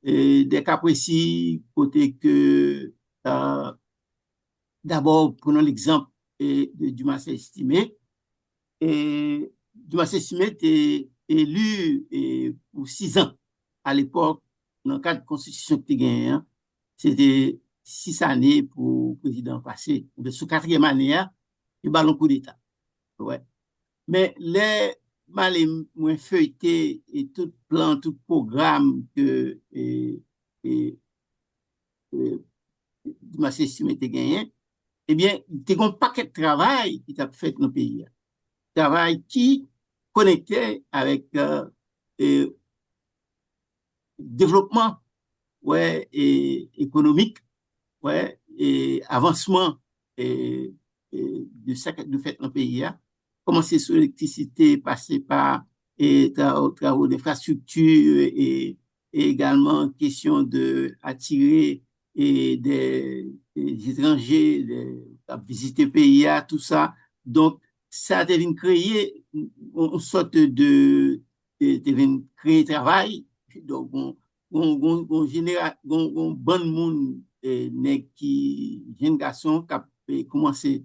et des cas précis côté que, d'abord, prenons l'exemple de Dumas Estimé. Et Dumas Estimé était élu pour 6 ans à l'époque, dans le cadre de la constitution que tu gagné, hein, c'était 6 années pour le président passé. De sous 4e année, il y a un coup d'État. Ouais. Mais les malais moins feuilletés et tout plan, tout programme que Dumas Estimé était gagné, eh bien, il y a un paquet de travail qui t'a fait dans le pays. Travail qui connectait avec développement, ouais, et économique, ouais, et avancement de fait dans le pays. Commencer sur l'électricité, passer par travaux d'infrastructure et également question de attirer des étrangers à visiter le pays, tout ça. Donc, ça devient créer une sorte devient créer travail. Donc, on général, on bon monde qui jeune garçon qui a commencé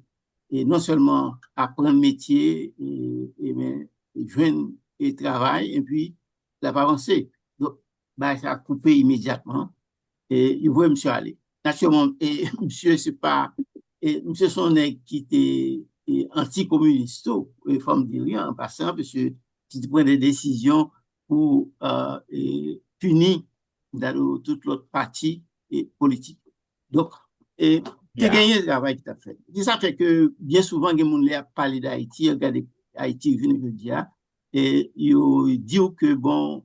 et non seulement apprendre métier mais joindre et travail et puis la pas avancé. Donc, bah, ça a coupé immédiatement et il voit monsieur aller. Naturellement, et monsieur, c'est pas, et monsieur son nègre qui était anticommuniste, il faut me dire en passant, parce que qui prend des décisions pour punir dans toute l'autre partie politique. Donc, et tu as gagné le travail que tu as fait. Ça fait que bien souvent, les gens a parlé d'Haïti, regardez Haïti, je ne veux dire, et ils disent que bon,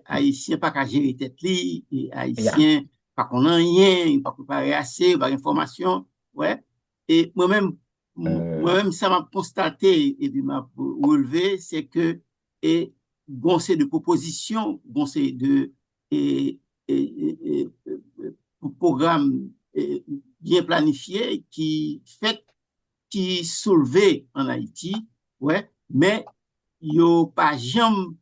Haïtien pas qu'à gérer tête li, et Haïtien pas qu'on a rien, pas préparé assez, pas d'informations, ouais. Et moi-même, ça m'a constaté et puis m'a relevé, c'est que et c'est de propositions, c'est de programmes bien planifiés qui soulevaient en Haïti, ouais, mais yo pas jamais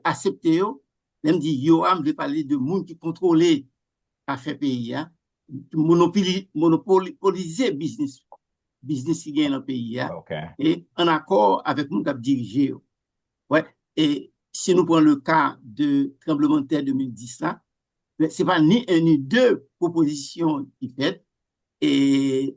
accepté yo. Même dit yo am veut parler de monde qui contrôlait affaire pays, hein, monopoliser business qui gagne dans le pays, hein, et en accord avec nous qui a dirigé. Ouais. Et si nous prenons le cas de tremblement de terre 2010 là, c'est pas ni un ni deux propositions qui fait. Et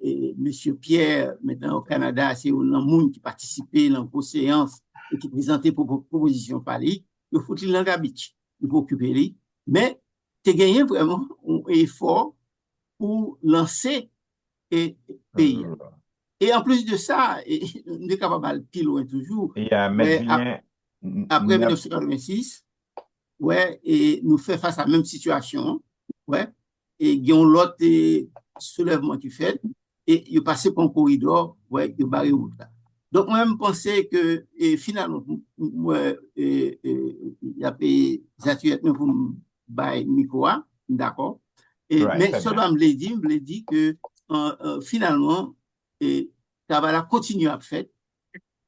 M. Pierre, maintenant au Canada, c'est un monde qui participait dans la séance et qui présentait proposition par lui, il faut qu'il l'engage, il faut occuper lui. Mais tu as gagné vraiment un effort pour lancer le pays. Et en plus de ça, on est capable de plus loin toujours. Après 1986, ouais, et nous fait face à la même situation, ouais, et il y a l'autre soulèvement qui fait, et il est passé par un corridor, ouais, il barré route là. Donc, moi, je pensais que, finalement, moi, il y a des ateliers pour me micro, d'accord. Mais ça doit me le dire que, finalement, ça va continuer à faire,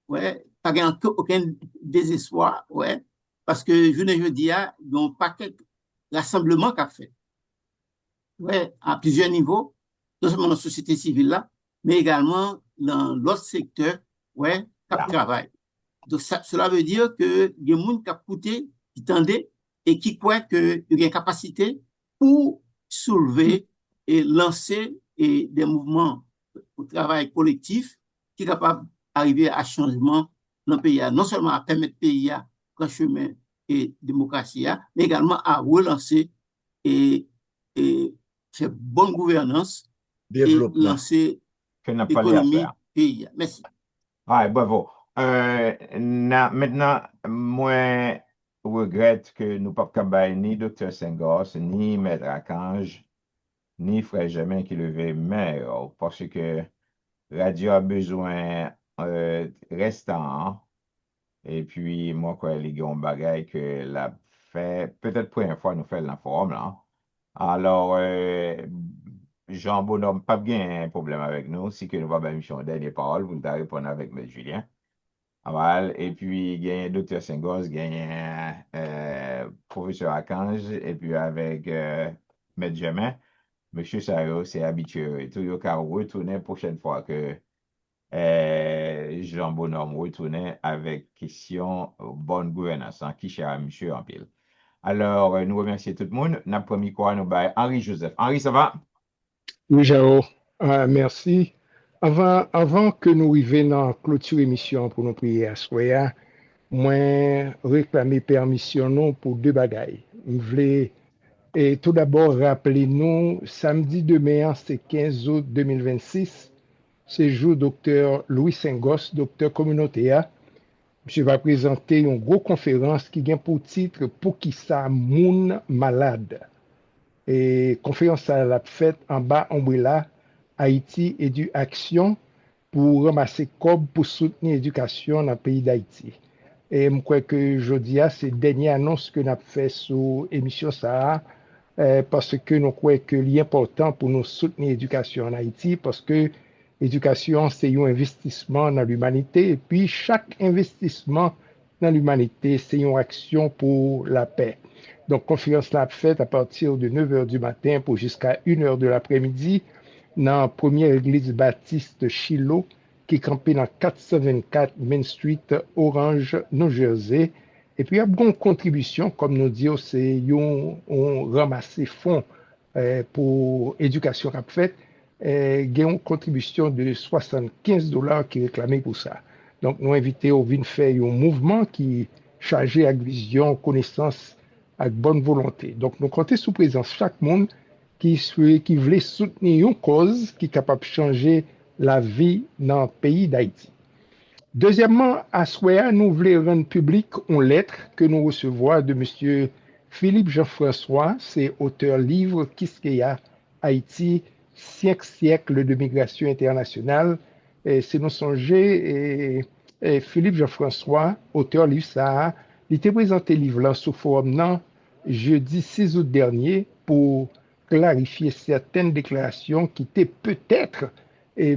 ouais, pas aucun désespoir, ouais, parce que je ne dis pas, il y a un paquet de rassemblements qu'a fait, ouais, à plusieurs niveaux, non seulement dans la société civile là, mais également dans l'autre secteur, ouais, qui travaille. Donc, cela veut dire que il y a des gens qui ont écouté, qui tendaient et qui croient qu'il y a une capacité pour soulever et lancer des mouvements au travail collectif qui est capable d'arriver à changement dans le pays, non seulement à permettre le pays à un chemin et démocratie, mais également à relancer et faire bonne gouvernance et lancer l'économie pays. Merci. Ah, bravo. Maintenant, moi, regrette que nous ne pouvons pas ni Dr. Senghor, ni Maître Archange, ni Frère Germain qui levait main, parce que radio a besoin restant. Et puis, moi, quoi, les gars, bagaille que la fait, peut-être première fois, nous fait la forum, là. Alors, Jean Bonhomme, pas bien un problème avec nous, si que nous va bien mission dernière parole, vous le répondre avec M. Julien. Aval, et puis, il y a Dr. Sengos, il y a professeur Archange, et puis avec M. Germain, M. Sayo, c'est habitué. Et tout, il va retourner la prochaine fois que Jean Bonhomme retournait avec question bonne gouvernance, hein, qui cher à monsieur en pile. Alors, nous remercions tout le monde. N'a promis quoi, nous bail Henri Joseph. Henri, ça va? Oui, Jao, merci. Avant que nous arrivions dans la clôture émission pour nous prier à Soya, moi réclamer permission non pour deux bagailles. Je voulais tout d'abord rappeler nous, samedi demain, c'est 15 août 2026, c'est jour docteur Louis Sengos, docteur communautaire. Je vais présenter une grosse conférence qui vient pour titre Pour qui ça moun malade. Et conférence à la fête en bas Umbrella Haïti Édu Action pour ramasser cob pour soutenir l'éducation dans le pays d'Haïti. Et je crois que jeudi, c'est la dernière annonce que nous avons fait sur l'émission ça, parce que nous croyons que l'important pour nous soutenir l'éducation en Haïti, parce que l'éducation, c'est un investissement dans l'humanité, et puis chaque investissement dans l'humanité, c'est une action pour la paix. Donc, conférence l'a faite à partir de 9h du matin pour jusqu'à 1h de l'après-midi dans la première église baptiste Shiloh qui campait dans 424 Main Street, Orange, New Jersey. Et puis, il y a une contribution, comme nous disons, c'est on ramassé fonds pour éducation qu'a fait. Il y a une contribution de $75 qui est réclamée pour ça. Donc, nous invitons au venir faire un mouvement qui chargé avec vision, connaissance, avec bonne volonté. Donc, nous comptons sous présence chaque monde qui voulait soutenir une cause qui est capable de changer la vie dans le pays d'Haïti. Deuxièmement, à Soya, nous voulons rendre public une lettre que nous recevons de M. Philippe Jean-François, c'est auteur livre Kiskeya Haïti, 5 siècles de migration internationale. C'est nous songer et Philippe Jean-François, auteur livre ça, il était présenté livre là sous forme non jeudi 6 août dernier pour clarifier certaines déclarations qui étaient peut-être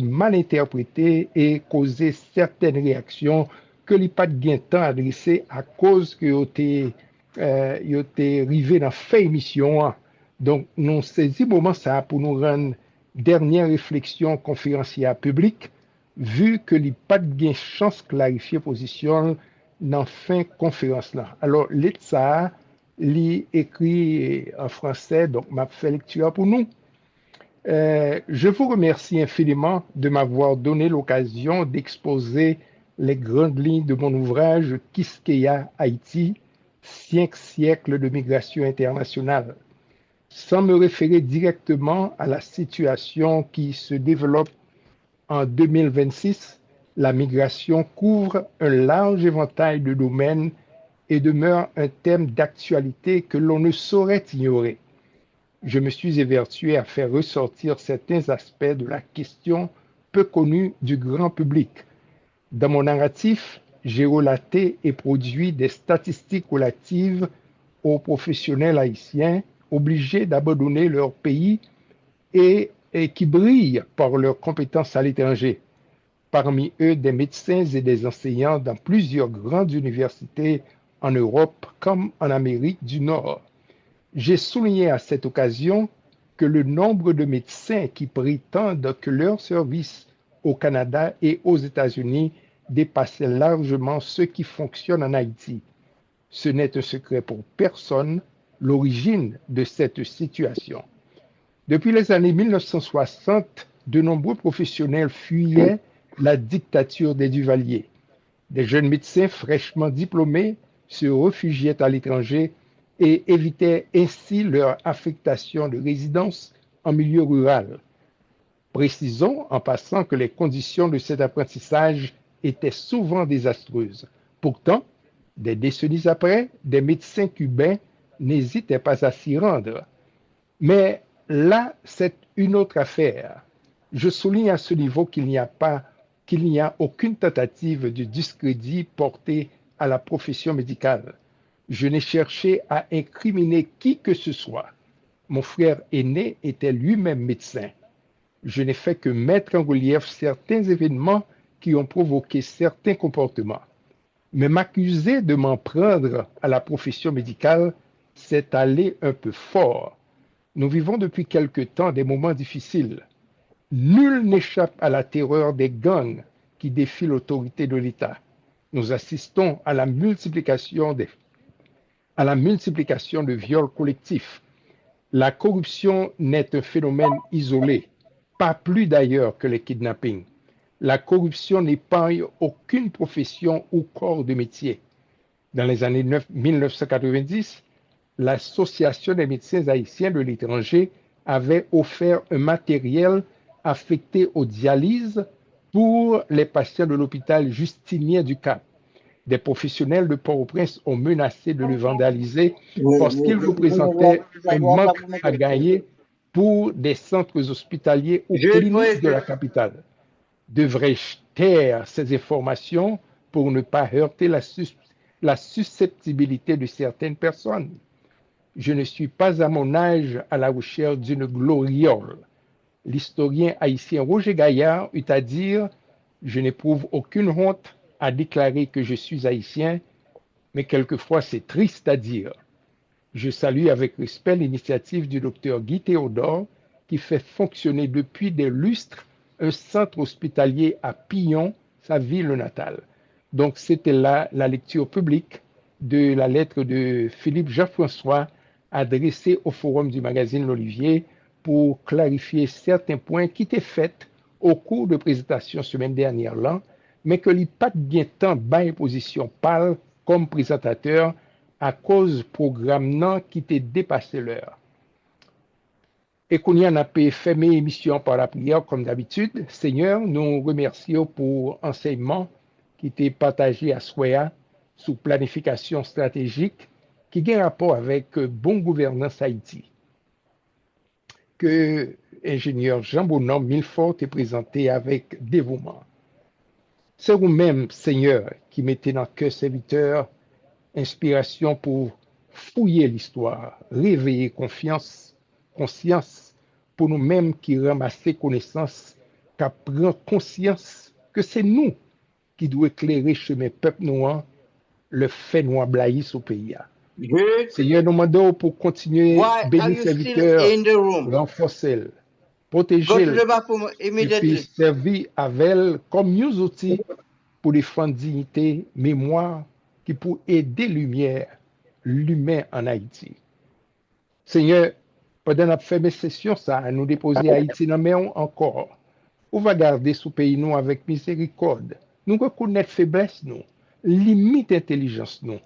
mal interprétées et causer certaines réactions que les pas de gain temps adressées à cause que ils étaient arrivés dans fin émission. Donc, nous saisissons moment ça pour nous rendre dernière réflexion conférencière publique, vu que les pas de gain chance clarifier position dans fin conférence là. Alors, l'État lit écrit en français, donc m'a fait lecture pour nous. Je vous remercie infiniment de m'avoir donné l'occasion d'exposer les grandes lignes de mon ouvrage Kiskeya Haïti, 5 siècles de migration internationale. Sans me référer directement à la situation qui se développe en 2026, la migration couvre un large éventail de domaines et demeure un thème d'actualité que l'on ne saurait ignorer. Je me suis évertué à faire ressortir certains aspects de la question peu connue du grand public. Dans mon narratif, j'ai relaté et produit des statistiques relatives aux professionnels haïtiens obligés d'abandonner leur pays et qui brillent par leurs compétences à l'étranger. Parmi eux, des médecins et des enseignants dans plusieurs grandes universités en Europe comme en Amérique du Nord. J'ai souligné à cette occasion que le nombre de médecins qui prétendent que leur service au Canada et aux États-Unis dépassait largement ceux qui fonctionnent en Haïti. Ce n'est un secret pour personne, l'origine de cette situation. Depuis les années 1960, de nombreux professionnels fuyaient la dictature des Duvaliers. Des jeunes médecins fraîchement diplômés se réfugiaient à l'étranger et évitaient ainsi leur affectation de résidence en milieu rural. Précisons en passant que les conditions de cet apprentissage étaient souvent désastreuses. Pourtant, des décennies après, des médecins cubains n'hésitaient pas à s'y rendre. Mais là, c'est une autre affaire. Je souligne à ce niveau qu'il n'y a aucune tentative de discrédit portée à la profession médicale. Je n'ai cherché à incriminer qui que ce soit. Mon frère aîné était lui-même médecin. Je n'ai fait que mettre en relief certains événements qui ont provoqué certains comportements. Mais m'accuser de m'en prendre à la profession médicale, c'est aller un peu fort. Nous vivons depuis quelque temps des moments difficiles. Nul n'échappe à la terreur des gangs qui défient l'autorité de l'État. Nous assistons à la multiplication de viols collectifs. La corruption n'est un phénomène isolé, pas plus d'ailleurs que les kidnappings. La corruption n'épargne aucune profession ou corps de métier. Dans les années 1990, l'Association des médecins haïtiens de l'étranger avait offert un matériel affecté aux dialyses pour les patients de l'hôpital Justinien du Cap. Des professionnels de Port-au-Prince ont menacé de le vandaliser parce qu'il représentait un manque à gagner pour des centres hospitaliers ou cliniques de la capitale. Devrais-je taire ces informations pour ne pas heurter la susceptibilité de certaines personnes? Je ne suis pas à mon âge à la recherche d'une gloriole. L'historien haïtien Roger Gaillard eut à dire « Je n'éprouve aucune honte à déclarer que je suis haïtien, mais quelquefois c'est triste à dire. » Je salue avec respect l'initiative du docteur Guy Théodore qui fait fonctionner depuis des lustres un centre hospitalier à Pillon, sa ville natale. Donc c'était là la lecture publique de la lettre de Philippe Jean-François adressée au forum du magazine L'Olivier pour clarifier certains points qui étaient faits au cours de présentation semaine dernière là, mais que l'il pas bien temps bail position pâle comme présentateur à cause programme non qui était dépassé l'heure. Et qu'on y en a fait mes émissions par la prière comme d'habitude. Seigneur, nous remercions pour enseignement qui était partagé à Soya sous planification stratégique qui a un rapport avec bon gouvernance Haïti. Que ingénieur Jean Bonhomme Milfort est présenté avec dévouement. C'est vous-même, Seigneur, qui mettez dans le cœur serviteur inspiration pour fouiller l'histoire, réveiller conscience pour nous-mêmes qui ramassons connaissance, qui prend conscience que c'est nous qui devons éclairer chemin peuple noir, le fait noir blaïs au pays. Seigneur, nous demandons pour continuer bénir serviteur, renforcer, protéger, et puis servir avec elle comme nous outils pour défendre dignité, mémoire, qui pour aider l'humain en Haïti. Seigneur, pendant la fait mes sessions, ça, nous déposer Haïti dans mais encore. On va garder ce pays nous avec miséricorde. Nous reconnaître faiblesse nous, limite intelligence nous.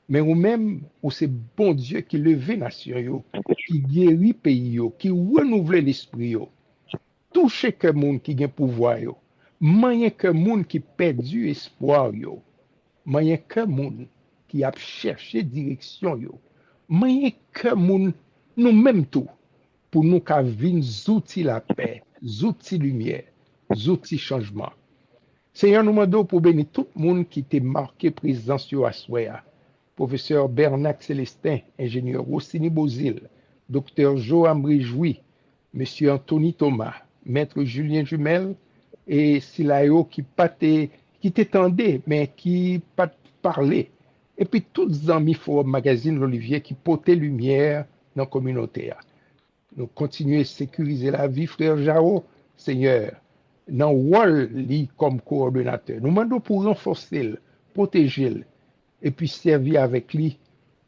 Mais nous-mêmes, c'est bon Dieu qui levait nation yo, qui guérit pays yo, qui renouvelle l'esprit yo. Toucher que monde qui gagne pouvoir yo. Moyen que monde qui perdu espoir yo. Moyen que monde qui a cherché direction yo. Moyen que monde nous-mêmes tout pour nous qu'a vinn outils la paix, outils lumière, outils changement. Seigneur, nous demandons pour bénir tout le monde qui était marqué présence yo à Soya. Professeur Bernard Célestin, ingénieur Rossini Bozil, docteur Joam Rijoui, monsieur Anthony Thomas, maître Julien Jumel et Silayo qui t'étendait, mais qui pas parlait. Et puis tous les amis Forum Magazine L'Olivier qui portaient lumière dans la communauté. Nous continuons à sécuriser la vie, frère Jao, Seigneur, dans le rôle comme coordonnateur. Nous demandons pour renforcer, protéger, et puis servir avec lui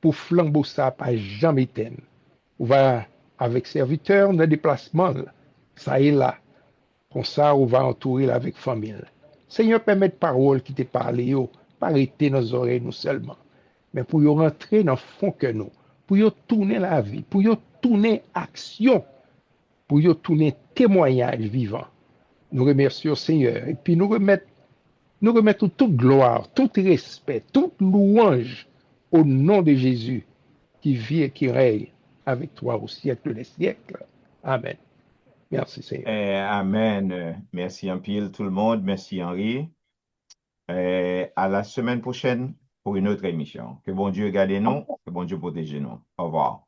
pour flambeau ça pas jamais éteindre. On va avec serviteur dans le déplacement, ça est là. Comme ça, on va entourer avec famille. Seigneur, permette parole qui te parle, pas arrêter nos oreilles nous seulement, mais pour y rentrer dans le fond que nous, pour y tourner la vie, pour y tourner action, pour y tourner témoignage vivant. Nous remercions Seigneur et puis nous remettons toute gloire, tout respect, toute louange au nom de Jésus qui vit et qui règne avec toi au siècle des siècles. Amen. Merci, Seigneur. Amen. Merci en pile tout le monde. Merci Henri. À la semaine prochaine pour une autre émission. Que bon Dieu garde nous, que bon Dieu protège nous. Au revoir.